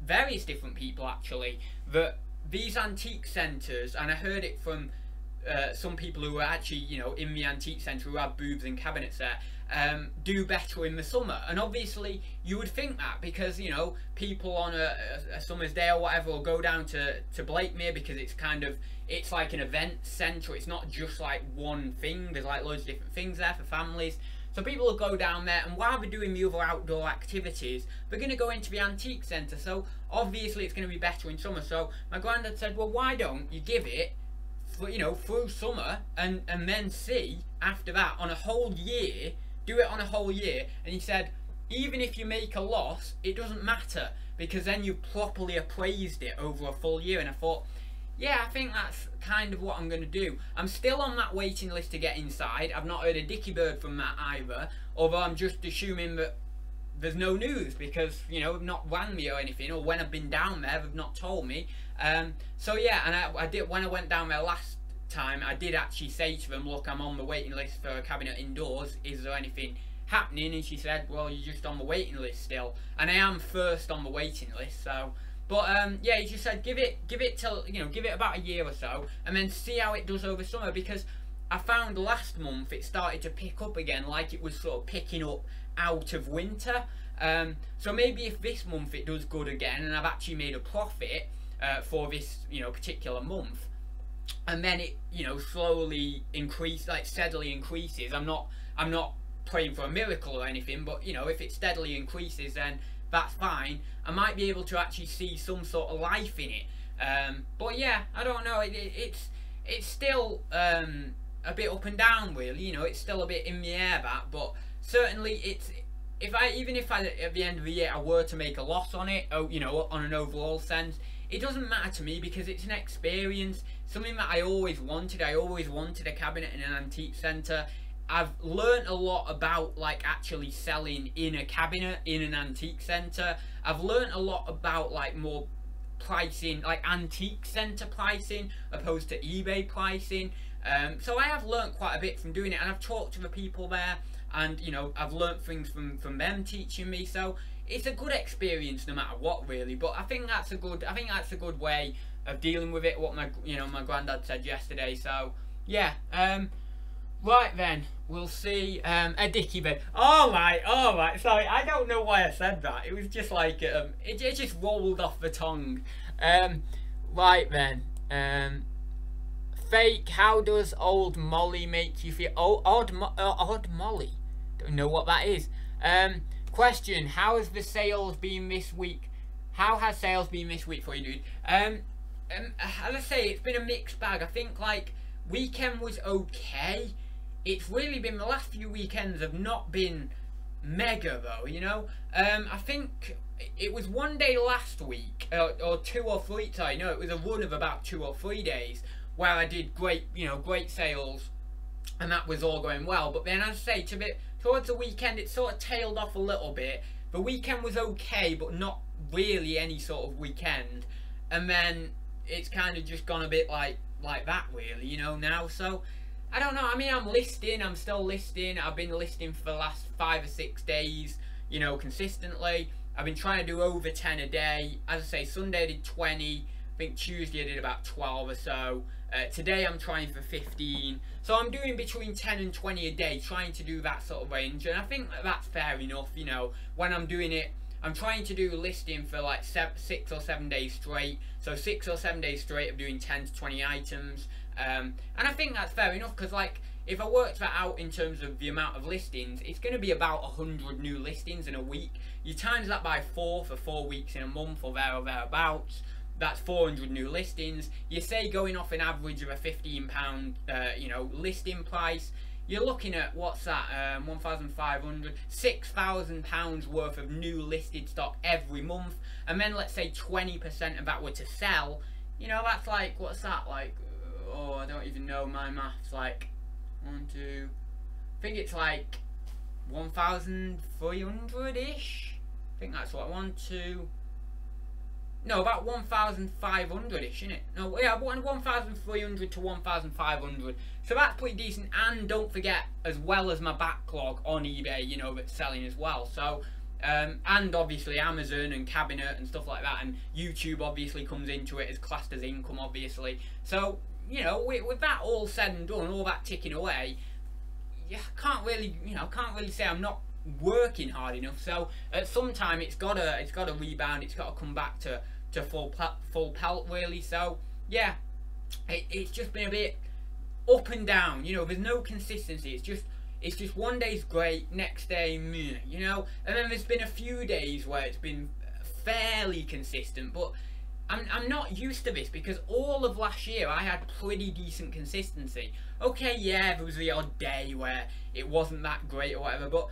various different people, actually, that these antique centres, and I heard it from some people who are actually, in the antique centre, who have booths and cabinets there, do better in the summer. And obviously you would think that, because people on a summer's day or whatever will go down to Blakemere, because it's like an event centre. It's not just like one thing. There's like loads of different things there for families. So people will go down there, and while they're doing the other outdoor activities, they're going to go into the antique centre. So obviously it's going to be better in summer. So my granddad said, well, why don't you give it through summer, and then see after that on a whole year, do it on a whole year. And he said, even if you make a loss, it doesn't matter, because then you've properly appraised it over a full year. And I thought, yeah, I think that's kind of what I'm going to do. I'm still on that waiting list to get inside. I've not heard a dicky bird from that either, although I'm just assuming that there's no news, because they've not rang me or anything, or when I've been down there they've not told me. So yeah, and I did, when I went down there last time, I did actually say to them, look, I'm on the waiting list for a cabinet indoors, is there anything happening? And she said, well, you're just on the waiting list still. And I am first on the waiting list. So but yeah, he just said give it till give it about a year or so, and then see how it does over summer, because I found last month it started to pick up again, like it was sort of picking up out of winter. So maybe if this month it does good again, and I've actually made a profit for this particular month, and then it slowly steadily increases. I'm not praying for a miracle or anything, but if it steadily increases, then that's fine. I might be able to actually see some sort of life in it. But yeah, I don't know. It's still a bit up and down, really. It's still a bit in the air, that. But certainly, even if at the end of the year I were to make a loss on it, on an overall sense, it doesn't matter to me, because it's an experience, something that I always wanted. I always wanted a cabinet in an antique centre. I've learnt a lot about actually selling in a cabinet in an antique centre. I've learnt a lot about more pricing, antique centre pricing opposed to eBay pricing. So I have learnt quite a bit from doing it, and I've talked to the people there, and I've learnt things from them teaching me. So it's a good experience no matter what, really. But I think that's a good way of dealing with it, what my my granddad said yesterday. So yeah, right then, we'll see. A dicky bed. Alright, sorry, I don't know why I said that. It was just like, it just rolled off the tongue. Right then, Fake, how does Old Molly make you feel? Oh, Odd Molly? Don't know what that is. Question, how has the sales been this week? How has sales been this week for you, dude? As I say, it's been a mixed bag. I think, weekend was okay. It's really been, the last few weekends have not been mega, though, I think it was one day last week, or 2 or 3, sorry, no, it was a run of about 2 or 3 days, where I did great sales, and that was all going well. But then, as I say, towards the weekend, it sort of tailed off a little bit. The weekend was okay, but not really any sort of weekend. And then it's kind of just gone a bit like that, really, now. So I don't know. I mean, I'm still listing. I've been listing for the last 5 or 6 days, consistently. I've been trying to do over 10 a day. As I say, Sunday I did 20. I think Tuesday I did about 12 or so. Today I'm trying for 15. So I'm doing between 10 and 20 a day, trying to do that sort of range. And I think that's fair enough, when I'm doing it. I'm trying to do listing for 6 or 7 days straight. So 6 or 7 days straight of doing 10 to 20 items. And I think that's fair enough, because if I worked that out in terms of the amount of listings, it's going to be about 100 new listings in a week. You times that by 4 for 4 weeks in a month or thereabouts. That's 400 new listings. You say going off an average of a £15, you know, listing price. You're looking at, what's that, 1,500, £6,000 worth of new listed stock every month. And then let's say 20% of that were to sell. You know, that's like, what's that, like, oh, I don't even know my maths, like, 1, 2, I think it's like 1,300-ish. I think that's what, 1, 2, no, about 1,500-ish, isn't it? No, yeah, 1,300 to 1,500. So that's pretty decent. And don't forget, as well as my backlog on eBay, you know, that's selling as well. So, and obviously Amazon and Cabinet and stuff like that. And YouTube obviously comes into it as classed as income, obviously. So, you know, with that all said and done, all that ticking away, yeah, can't really say I'm not working hard enough. So at some time it's gotta rebound, it's gotta come back to full pelt really. So yeah, it's just been a bit up and down, you know. There's no consistency. It's just one day's great, next day meh, you know. And then there's been a few days where it's been fairly consistent, but I'm not used to this because all of last year I had pretty decent consistency. Okay, yeah, there was the odd day where it wasn't that great or whatever, but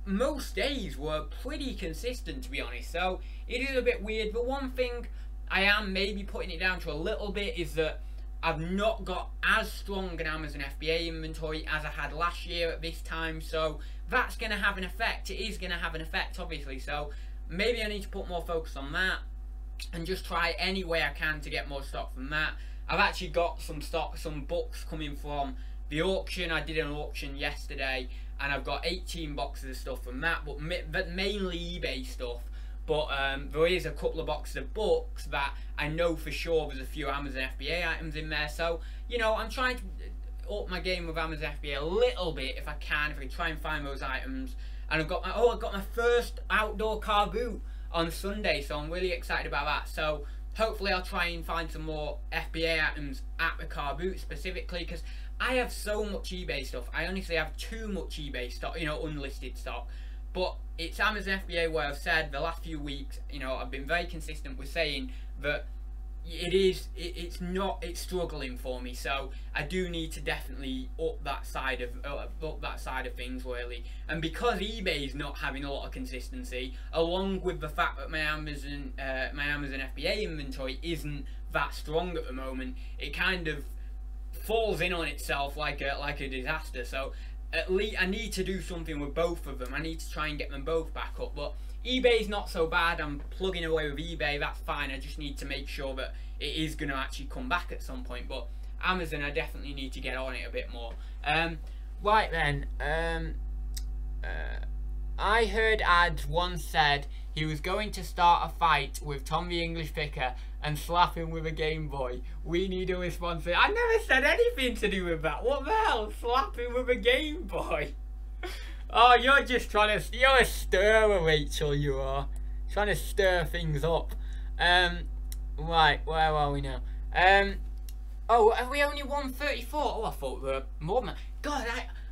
most days were pretty consistent, to be honest. So it is a bit weird. But one thing I am maybe putting it down to a little bit is that I've not got as strong an Amazon FBA inventory as I had last year at this time. So that's going to have an effect. It is going to have an effect, obviously. So maybe I need to put more focus on that and just try any way I can to get more stock from that. I've actually got some stock, some books coming from the auction. I did an auction yesterday, and I've got 18 boxes of stuff from that, but mainly eBay stuff. But there is a couple of boxes of books that I know for sure there's a few Amazon FBA items in there. So, you know, I'm trying to up my game with Amazon FBA a little bit if I can try and find those items. And I've got my first outdoor car boot on Sunday, so I'm really excited about that. So hopefully I'll try and find some more FBA items at the car boot specifically, because I have so much eBay stuff. I honestly have too much eBay stock, you know, unlisted stock. But it's Amazon FBA where I've said the last few weeks, you know, I've been very consistent with saying that it's struggling for me. So I do need to definitely up that side of things really. And because eBay is not having a lot of consistency, along with the fact that my Amazon FBA inventory isn't that strong at the moment, it kind of falls in on itself like a disaster. So at least I need to do something with both of them. I need to try and get them both back up. But eBay's not so bad. I'm plugging away with eBay. That's fine. I just need to make sure that it is going to actually come back at some point. But Amazon, I definitely need to get on it a bit more. Right then. I heard Ads once said he was going to start a fight with Tom the English Picker and slap him with a Game Boy. We need a response. I never said anything to do with that. What the hell? Slap him with a Game Boy? Oh, you're just trying to... You're a stirrer, Rachel, you are. Trying to stir things up. Right, where are we now? Oh, have we only won 34? Oh, I thought we were more than that. God,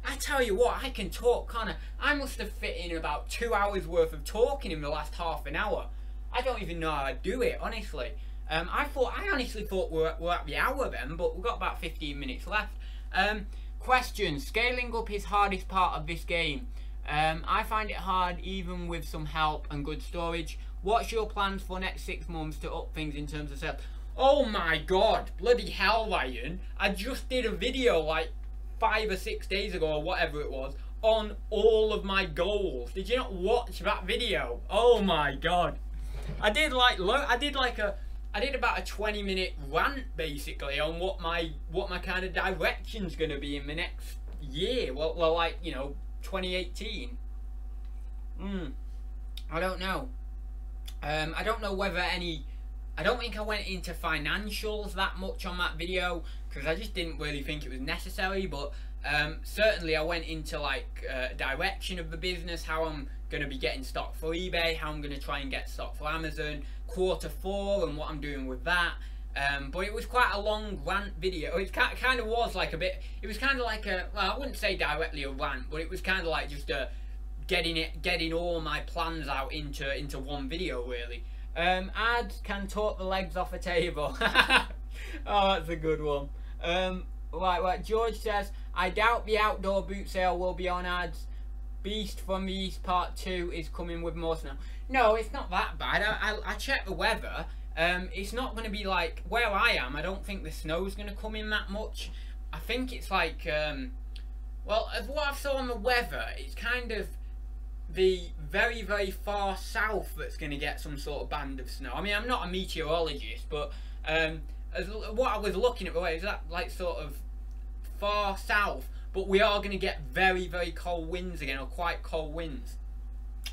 I tell you what, I can talk, can't I? I must have fit in about 2 hours worth of talking in the last half an hour. I don't even know how I do it, honestly. I honestly thought we're at the hour then, but we've got about 15 minutes left. Question: scaling up is hardest part of this game. I find it hard even with some help and good storage. What's your plans for next 6 months to up things in terms of sales? Oh my god, bloody hell, Ryan. I just did a video like 5 or 6 days ago or whatever it was on all of my goals. Did you not watch that video? Oh my god. I did about a 20-minute rant basically on what my kind of direction's going to be in the next year. Well, like, you know, 2018. I don't know. I don't know whether any... I don't think I went into financials that much on that video because I just didn't really think it was necessary, but certainly I went into like direction of the business, how I'm going to be getting stock for eBay, how I'm going to try and get stock for Amazon, Q4 and what I'm doing with that. But it was quite a long rant video. It kind of was like a bit. It was kind of like a. Well, I wouldn't say directly a rant, but it was kind of like just getting all my plans out into one video, really. Ads can talk the legs off a table. Oh, that's a good one. Right. George says, I doubt the outdoor boot sale will be on ads. Beast from the East Part 2 is coming with more snow. No, it's not that bad. I checked the weather. It's not going to be like where I am. I don't think the snow's going to come in that much. I think it's like, well, of what I saw on the weather, it's kind of the very, very far south that's going to get some sort of band of snow. I mean, I'm not a meteorologist, but what I was looking at the way is that like sort of far south, but we are going to get very, very cold winds again, or quite cold winds.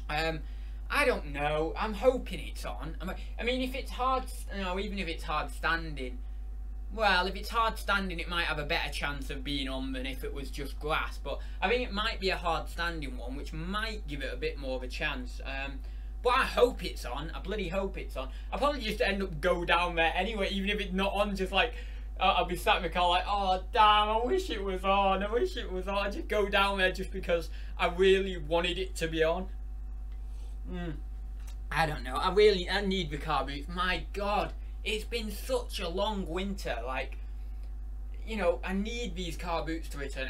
I don't know. I'm hoping it's on. I mean, if it's hard, even if it's hard standing, well, if it's hard standing, it might have a better chance of being on than if it was just grass. But I think it might be a hard standing one, which might give it a bit more of a chance. But I hope it's on. I bloody hope it's on. I'll probably just end up go down there anyway, even if it's not on. Just like I'll be sat in the car like, oh damn, I wish it was on. I wish it was on. I just go down there just because I really wanted it to be on. I don't know. I need the car boots. My God, it's been such a long winter. Like, you know, I need these car boots to return.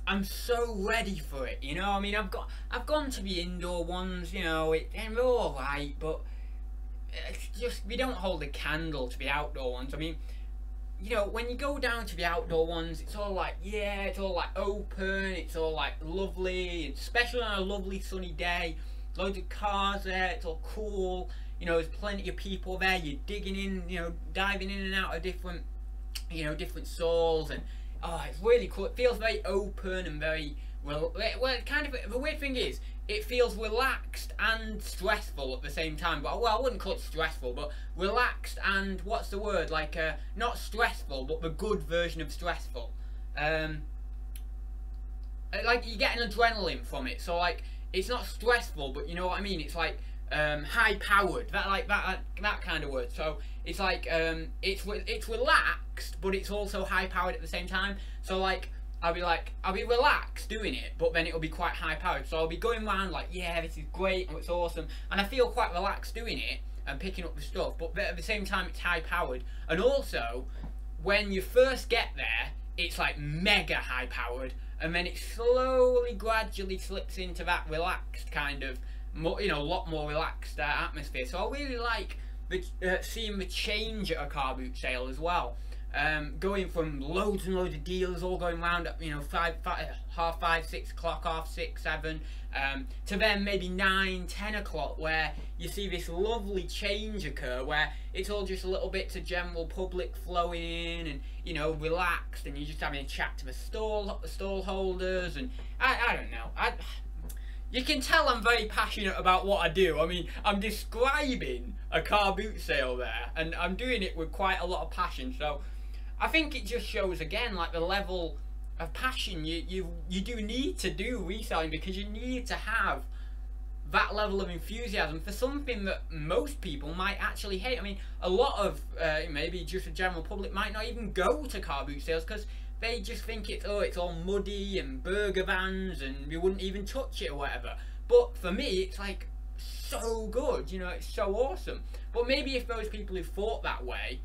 I'm so ready for it. You know, I mean, I've gone to the indoor ones. You know, they're all right, but it's just we don't hold a candle to the outdoor ones. I mean, you know, when you go down to the outdoor ones, it's all like, yeah, it's all like open, it's all like lovely, especially on a lovely sunny day, loads of cars there, it's all cool, you know, there's plenty of people there, you're digging in, you know, diving in and out of different, you know, different soils, and oh, it's really cool. It feels very open and very, well, kind of, the weird thing is, it feels relaxed and stressful at the same time. But well, I wouldn't call it stressful, but relaxed and what's the word? Like not stressful, but the good version of stressful. Like you get an adrenaline from it. So like it's not stressful, but you know what I mean. It's like high powered. That kind of word. So it's like it's relaxed, but it's also high powered at the same time. So like. I'll be relaxed doing it, but then it'll be quite high powered. So I'll be going around like, yeah, this is great, and it's awesome. And I feel quite relaxed doing it and picking up the stuff, but at the same time, it's high powered. And also, when you first get there, it's like mega high powered, and then it slowly, gradually slips into that relaxed kind of, you know, a lot more relaxed atmosphere. So I really like seeing the change at a car boot sale as well. Going from loads and loads of dealers all going round at, you know, half 5, 6 o'clock, half 6, 7, to then maybe 9, 10 o'clock where you see this lovely change occur where it's all just little bits of general public flowing in and, you know, relaxed, and you're just having a chat to the stall holders, and I don't know. You can tell I'm very passionate about what I do. I mean, I'm describing a car boot sale there, and I'm doing it with quite a lot of passion, so I think it just shows again like the level of passion you do need to do reselling, because you need to have that level of enthusiasm for something that most people might actually hate. I mean, a lot of maybe just the general public might not even go to car boot sales because they just think it's all muddy and burger vans and we wouldn't even touch it or whatever. But for me, it's like so good, you know, it's so awesome. But maybe if those people who thought that way,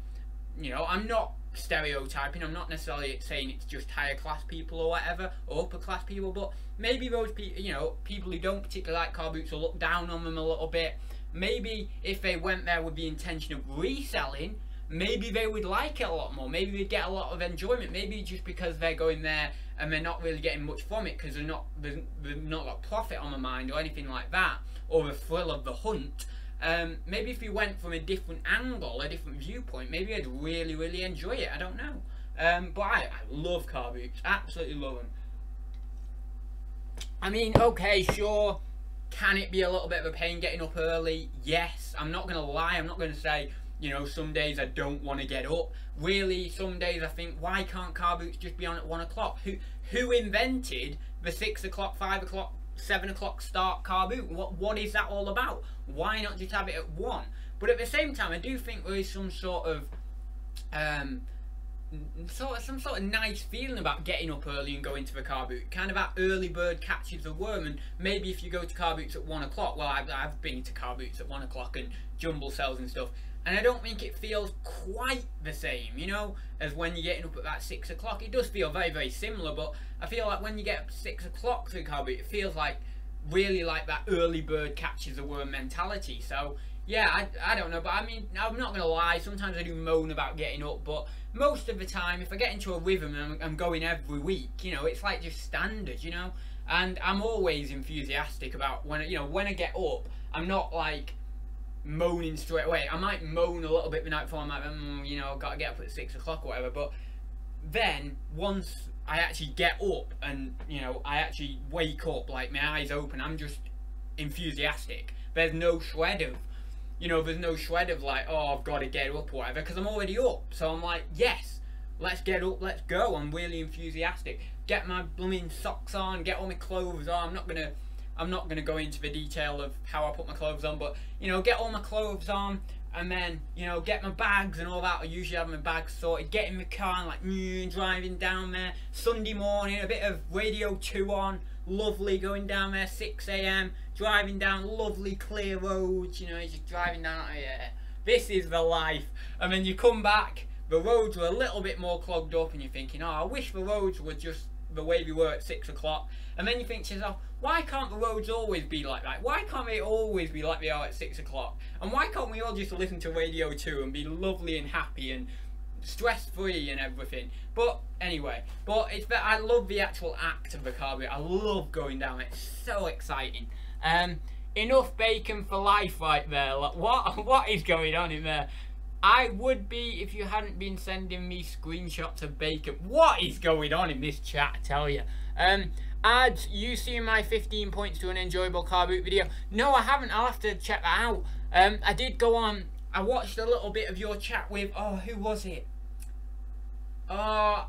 you know, I'm not stereotyping, I'm not necessarily saying it's just higher class people or whatever, or upper class people, but maybe those people, you know, people who don't particularly like car boots will look down on them a little bit. Maybe if they went there with the intention of reselling, maybe they would like it a lot more. Maybe they'd get a lot of enjoyment. Maybe just because they're going there and they're not really getting much from it because they've not got profit on the mind or anything like that, or the thrill of the hunt. Maybe if you went from a different angle, a different viewpoint, maybe I'd really, really enjoy it. I don't know. But I love car boots. Absolutely love them. I mean, okay, sure. Can it be a little bit of a pain getting up early? Yes. I'm not going to lie. I'm not going to say, you know, some days I don't want to get up. Really, some days I think, why can't car boots just be on at 1 o'clock? Who invented the 6 o'clock, 5 o'clock, 7 o'clock start car boot? What is that all about? Why not just have it at 1? But at the same time, I do think there is some sort of some sort of nice feeling about getting up early and going to the car boot. Kind of that early bird catches the worm. And maybe if you go to car boots at 1 o'clock, well, I've been to car boots at 1 o'clock and jumble sales and stuff, and I don't think it feels quite the same, you know, as when you're getting up at that 6 o'clock. It does feel very, very similar, but I feel like when you get up at 6 o'clock to the car boot, it feels like really like that early bird catches the worm mentality. So yeah, I don't know, but I mean, I'm not gonna lie, sometimes I do moan about getting up, but most of the time, if I get into a rhythm and I'm going every week, you know, it's like just standard, you know, and I'm always enthusiastic about when I get up. I'm not like moaning straight away. I might moan a little bit the night before. I'm like, you know, I've got to get up at 6 o'clock or whatever, but then once I actually get up and, you know, I actually wake up, like my eyes open, I'm just enthusiastic. There's no shred of, you know, there's no shred of like, oh, I've got to get up or whatever, because I'm already up. So I'm like, yes, let's get up, let's go. I'm really enthusiastic. Get my blooming socks on, get all my clothes on. I'm not gonna go into the detail of how I put my clothes on, but, you know, get all my clothes on, and then, you know, get my bags and all that. I usually have my bags sorted, get in the car and like driving down there. Sunday morning, a bit of Radio 2 on, lovely, going down there, 6 AM, driving down lovely clear roads, you know, just driving down, yeah, this is the life. And then you come back, the roads are a little bit more clogged up, and you're thinking, oh, I wish the roads were just the way we were at 6 o'clock. And then you think to yourself, why can't the roads always be like that? Why can't they always be like they are at 6 o'clock? And why can't we all just listen to Radio 2 and be lovely and happy and stress-free and everything? But anyway, it's that I love the actual act of the car boot. I love going down. It's so exciting. Enough bacon for life right there. Like, what is going on in there? I would be if you hadn't been sending me screenshots of bacon. What is going on in this chat, I tell you? Ads, you seen my 15 points to an enjoyable car boot video? No, I haven't. I'll have to check that out. I did go on. I watched a little bit of your chat with, oh, who was it? I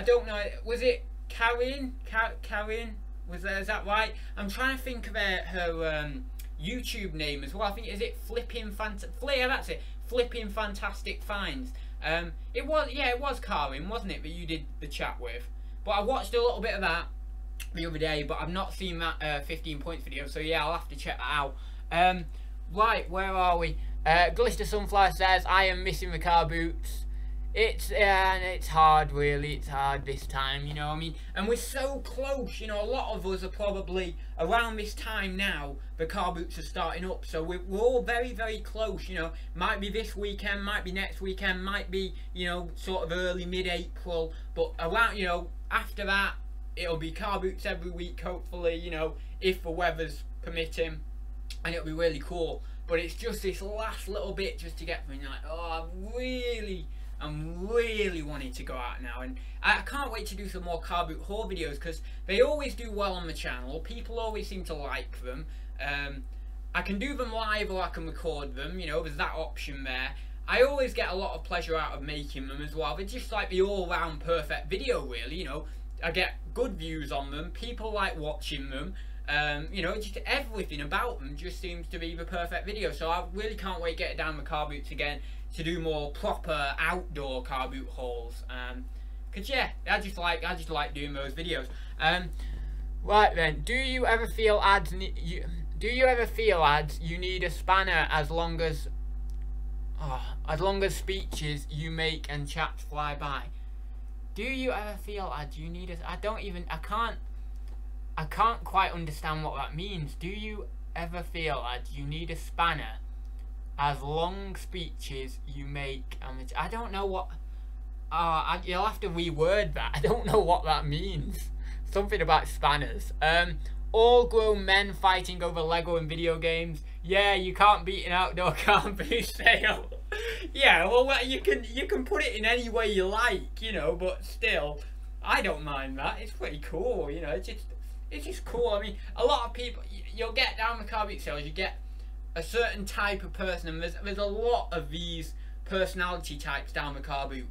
don't know. Was it Karen? Karen? Is that right? I'm trying to think of her YouTube name as well. I think, is it that's it. Flipping Fantastic Finds. It was Karen, wasn't it, that you did the chat with? But I watched a little bit of that the other day, but I've not seen that 15 points video, so yeah, I'll have to check that out. Right, where are we? Glister Sunflower says, I am missing the car boots. It's hard, really. It's hard this time, you know what I mean? And we're so close, you know, a lot of us are probably around this time now, the car boots are starting up, so we're all very, very close, you know. Might be this weekend, might be next weekend, might be, you know, sort of early, mid-April, but around, you know, after that, it'll be car boots every week, hopefully, you know, if the weather's permitting, and it'll be really cool. But it's just this last little bit just to get me like, oh, I'm really wanting to go out now, and I can't wait to do some more car boot haul videos, because they always do well on the channel. People always seem to like them. I can do them live or I can record them, you know, there's that option there. I always get a lot of pleasure out of making them as well. They're just like the all-round perfect video, really, you know. I get good views on them, people like watching them, you know, just everything about them just seems to be the perfect video. So I really can't wait to get down the car boots again to do more proper outdoor car boot hauls. Cause yeah, I just like doing those videos. Right then, do you ever feel ads you need a spanner as long as speeches you make and chats fly by? Do you ever feel ads you need a... I can't quite understand what that means. Do you ever feel ads you need a spanner as long speeches you make and... I don't know what... you'll have to reword that. I don't know what that means. Something about spanners. All grown men fighting over Lego and video games. Yeah, you can't beat an outdoor car boot sale. Yeah, well, you can put it in any way you like, you know, but still, I don't mind that. It's pretty cool, you know. It's just cool. I mean, a lot of people, you'll get down the car boot sales, you get a certain type of person, and there's a lot of these personality types down the car boot.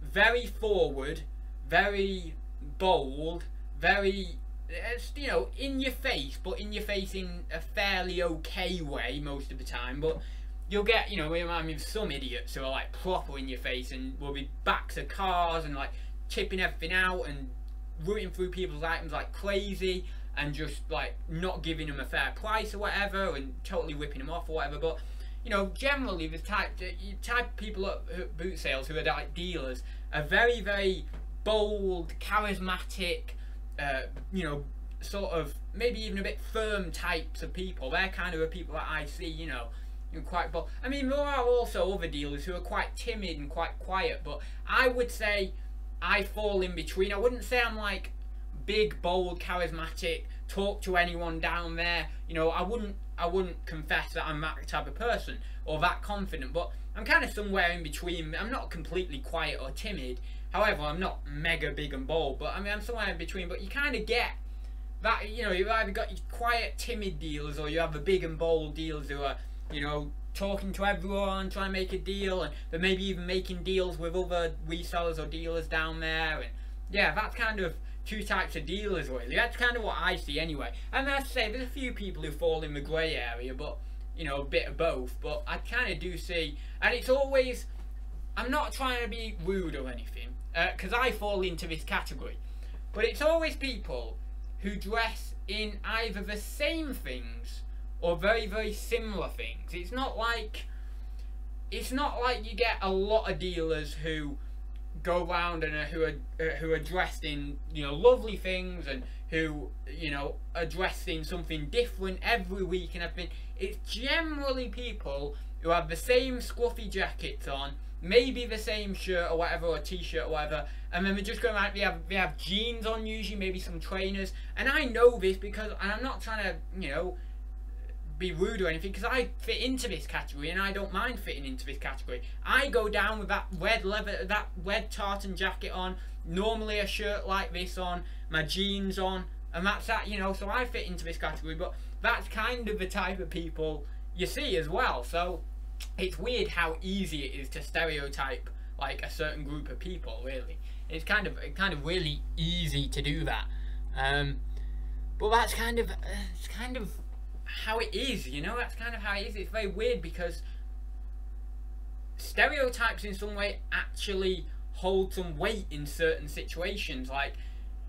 Very forward, very bold, very, you know, in your face, but in your face in a fairly okay way most of the time. But you'll get, you know, I mean, some idiots who are like proper in your face and will be backs of cars and like chipping everything out and rooting through people's items like crazy and just like not giving them a fair price or whatever and totally ripping them off or whatever. But you know, generally the type of people at boot sales who are like dealers are very, very bold, charismatic, you know, sort of maybe even a bit firm types of people. They're kind of the people that I see, you know, quite bold. I mean, there are also other dealers who are quite timid and quite quiet, but I would say I fall in between. I wouldn't say I'm like big, bold, charismatic, talk to anyone down there. You know, I wouldn't confess that I'm that type of person or that confident, but I'm kind of somewhere in between. I'm not completely quiet or timid. However, I'm not mega big and bold, but I mean, I'm somewhere in between. But you kind of get that, you know, you've either got your quiet, timid dealers, or you have the big and bold dealers who are, you know, talking to everyone, trying to make a deal, and they're maybe even making deals with other resellers or dealers down there. And yeah, that's kind of two types of dealers, really. That's kind of what I see anyway. And as I say, there's a few people who fall in the grey area, but, you know, a bit of both. But I kind of do see, and it's always, I'm not trying to be rude or anything, because I fall into this category, but it's always people who dress in either the same things or very, very similar things. It's not like you get a lot of dealers who go around and who are dressed in, you know, lovely things, and who, you know, are dressed in something different every week and everything. It's generally people who have the same scruffy jackets on, maybe the same shirt or whatever, or t-shirt or whatever, and then they're just going around, they have jeans on usually, maybe some trainers. And I know this because, and I'm not trying to, you know, be rude or anything, because I fit into this category and I don't mind fitting into this category. I go down with that red tartan jacket on, normally a shirt like this on, my jeans on, and that's that, you know, so I fit into this category. But that's kind of the type of people you see as well. So it's weird how easy it is to stereotype like a certain group of people, really. It's kind of really easy to do that. But that's kind of how it is, you know. That's kind of how it is. It's very weird because stereotypes in some way actually hold some weight in certain situations. Like,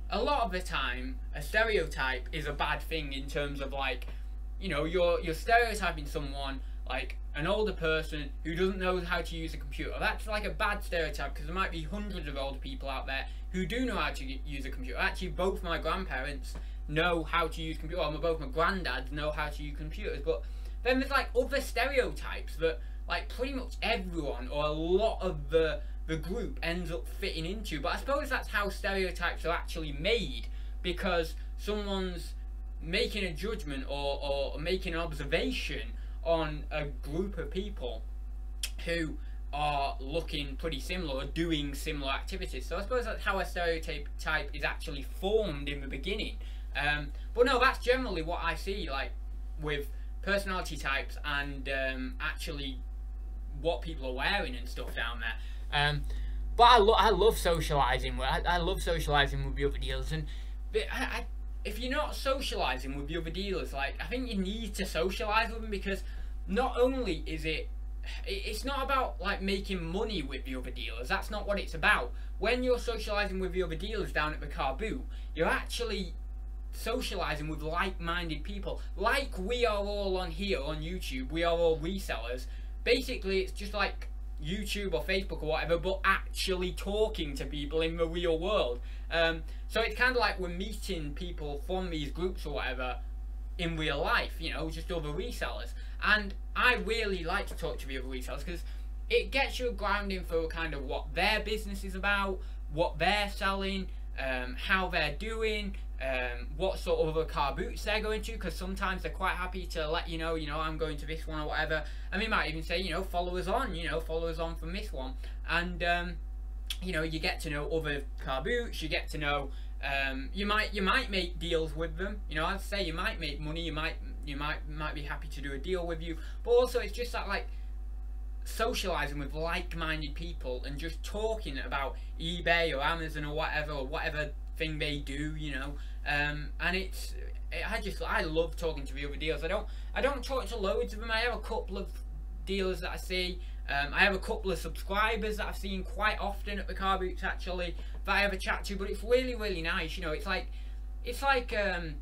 a lot of the time a stereotype is a bad thing in terms of, like, you know, you're stereotyping someone like an older person who doesn't know how to use a computer. That's like a bad stereotype, because there might be hundreds of older people out there who do know how to use a computer. Actually, both my grandparents know how to use computers, or both my granddads know how to use computers. But then there's like other stereotypes that like pretty much everyone or a lot of the group ends up fitting into. But I suppose that's how stereotypes are actually made, because someone's making a judgment or making an observation on a group of people who are looking pretty similar or doing similar activities. So I suppose that's how a stereotype is actually formed in the beginning. But no, that's generally what I see, like, with personality types and actually what people are wearing and stuff down there. But I love socialising. I love socialising with the other dealers, and if you're not socialising with the other dealers, like, I think you need to socialise with them, because not only is it's not about like making money with the other dealers. That's not what it's about. When you're socialising with the other dealers down at the car boot, you're actually socialising with like-minded people. Like we are all on here on YouTube, we are all resellers. Basically, it's just like YouTube or Facebook or whatever, but actually talking to people in the real world. So it's kind of like we're meeting people from these groups or whatever in real life, you know, just other resellers. And I really like to talk to the other resellers, because it gets you a grounding for kind of what their business is about, what they're selling, how they're doing, what sort of other car boots they're going to, because sometimes they're quite happy to let you know, I'm going to this one or whatever, and they might even say, follow us on from this one. And you get to know other car boots, you get to know, you might make deals with them, I'd say you might make money, you might be happy to do a deal with you. But also it's just that, like, socializing with like-minded people and just talking about eBay or Amazon or whatever thing they do, and I love talking to the other dealers. I don't talk to loads of them. I have a couple of dealers that I see. I have a couple of subscribers that I've seen quite often at the car boots actually that I have a chat to, but it's really, really nice. You know, it's like I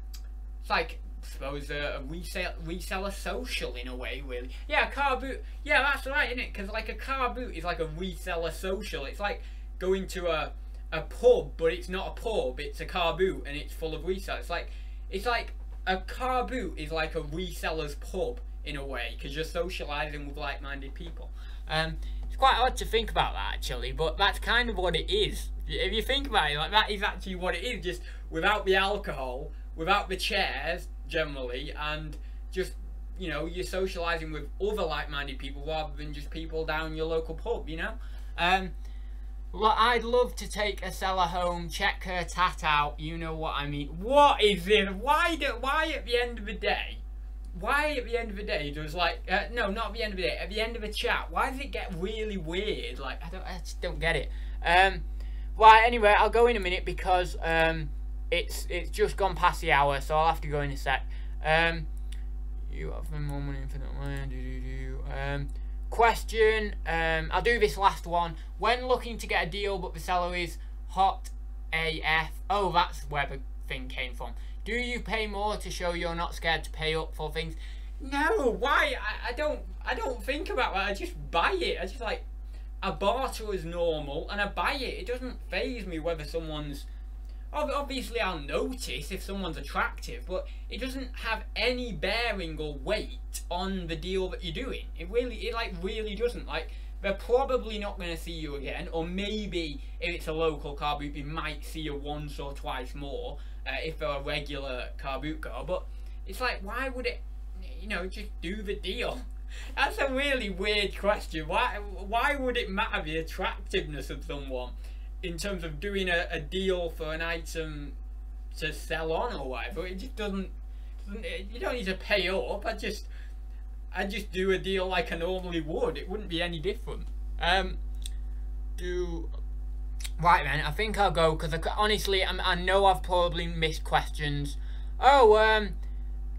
suppose a reseller social in a way, really. Yeah, a car boot. Yeah, that's right, isn't it? Because like a car boot is like a reseller social. It's like going to a pub, but it's not a pub. It's a car boot, and it's full of resellers. It's like a car boot is like a reseller's pub in a way, because you're socializing with like-minded people. It's quite odd to think about that actually, but that's kind of what it is. If you think about it, like that is actually what it is, just without the alcohol, without the chairs generally, and just, you know, you're socializing with other like-minded people rather than just people down your local pub, you know. Well, I'd love to take a seller home, check her tat out, you know what I mean. What is this? Why at the end of the day? Why at the end of the day does like no, not at the end of the day, at the end of a chat, why does it get really weird? Like I just don't get it. Well, anyway, I'll go in a minute because it's just gone past the hour, so I'll have to go in a sec. You offer more money infinite. Question, I'll do this last one. When looking to get a deal but the seller is hot AF, oh, that's where the thing came from. Do you pay more to show you're not scared to pay up for things? No, why? I don't think about that. I just buy it. I just like, I barter as normal and I buy it. It doesn't faze me whether someone's, obviously I'll notice if someone's attractive, but it doesn't have any bearing or weight on the deal that you're doing. It really doesn't. Like, they're probably not going to see you again, or maybe if it's a local car boot, they might see you once or twice more if they're a regular car boot girl. But it's like, why would it, you know, just do the deal? That's a really weird question. Why would it matter the attractiveness of someone in terms of doing a deal for an item to sell on or whatever? It just doesn't, you don't need to pay up. I just do a deal like I normally would. It wouldn't be any different. Right then, I think I'll go, because honestly, I know I've probably missed questions. Oh,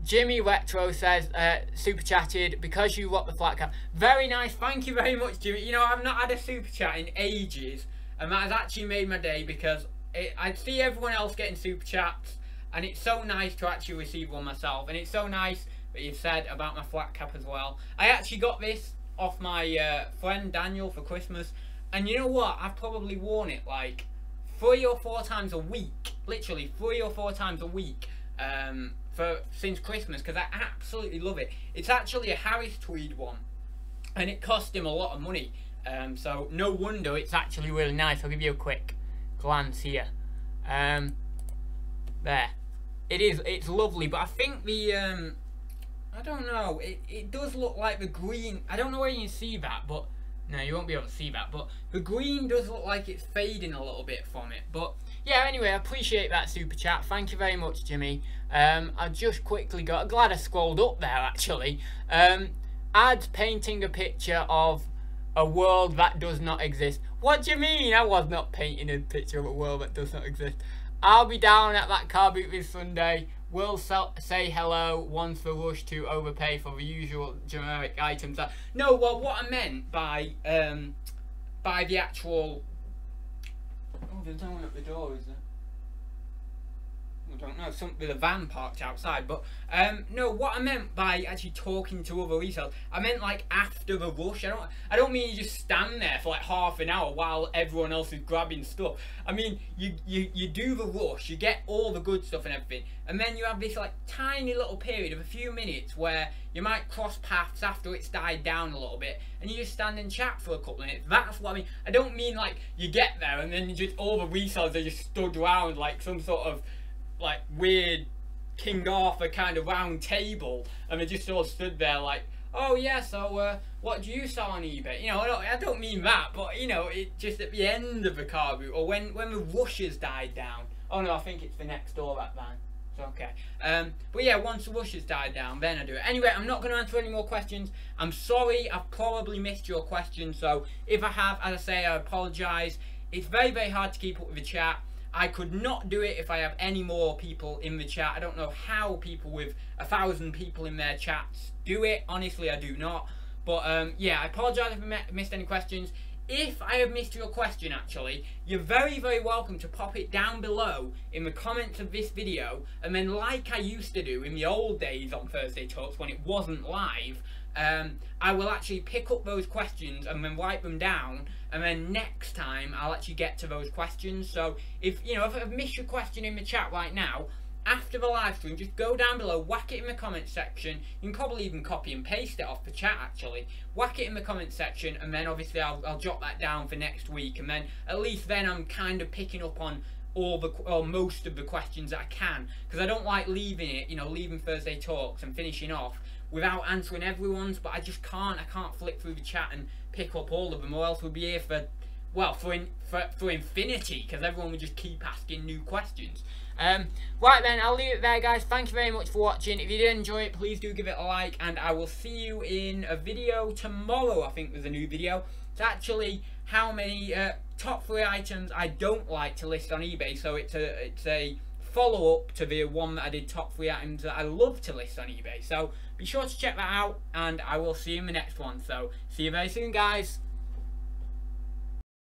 Jimmy Retro says, super chatted, because you rock the flat cap. Very nice, thank you very much, Jimmy. You know, I've not had a super chat in ages, and that has actually made my day, because I see everyone else getting super chats, and it's so nice to actually receive one myself, and it's so nice that you've said about my flat cap as well. I actually got this off my friend Daniel for Christmas, and you know what, I've probably worn it like 3 or 4 times a week, literally 3 or 4 times a week since Christmas, because I absolutely love it. It's actually a Harris tweed one, and it cost him a lot of money, so no wonder it's actually really nice. I'll give you a quick glance here. There it's lovely, but I think the I don't know, it does look like the green, I don't know where you can see that, but no, you won't be able to see that, but the green does look like it's fading a little bit from it. But yeah, anyway, I appreciate that super chat. Thank you very much, Jimmy. I just quickly got, glad I scrolled up there actually. Add painting a picture of a world that does not exist. What do you mean? I was not painting a picture of a world that does not exist. I'll be down at that car boot this Sunday. We'll say hello once the rush to overpay for the usual generic items. No, well, what I meant by the actual... Oh, there's no one at the door, is there? I don't know, there's a van parked outside, but no, what I meant by actually talking to other resellers, I meant like after the rush. I don't mean you just stand there for like half an hour while everyone else is grabbing stuff. I mean you do the rush, you get all the good stuff and everything, and then you have this like tiny little period of a few minutes where you might cross paths after it's died down a little bit, and you just stand and chat for a couple of minutes. That's what I mean. I don't mean like you get there and then you just all the resellers are just stood around like some sort of like weird King Arthur kind of round table, and they just sort of stood there like, oh yeah, so what do you sell on eBay? You know, I don't mean that, but you know, it just at the end of the car boot, or when the rushes died down. Oh no, I think it's the next door, that van. So okay. But yeah, once the rushes died down, then I do it. Anyway, I'm not going to answer any more questions. I'm sorry, I've probably missed your question, so if I have, as I say, I apologise. It's very, very hard to keep up with the chat. I could not do it if I have any more people in the chat. I don't know how people with 1,000 people in their chats do it. Honestly, I do not. But yeah, I apologise if I missed any questions. If I have missed your question, actually, you're very, very welcome to pop it down below in the comments of this video, and then like I used to do in the old days on Thursday Talks when it wasn't live, I will actually pick up those questions and then write them down, and then next time I'll actually get to those questions. So if I've missed your question in the chat right now, after the live stream, just go down below, whack it in the comment section. You can probably even copy and paste it off the chat, actually. Whack it in the comment section, and then obviously I'll jot that down for next week, and then at least then I'm kind of picking up on most of the questions that I can, because I don't like leaving it, leaving Thursday Talks and finishing off without answering everyone's. But I just can't. I can't flick through the chat and pick up all of them, or else we'll be here for infinity, because everyone would just keep asking new questions. Right then, I'll leave it there, guys. Thank you very much for watching. If you did enjoy it, please do give it a like, and I will see you in a video tomorrow. I think there's a new video. It's actually how many top 3 items I don't like to list on eBay. So it's a follow-up to the one that I did, top 3 items that I love to list on eBay. So be sure to check that out, and I will see you in the next one. So see you very soon, guys.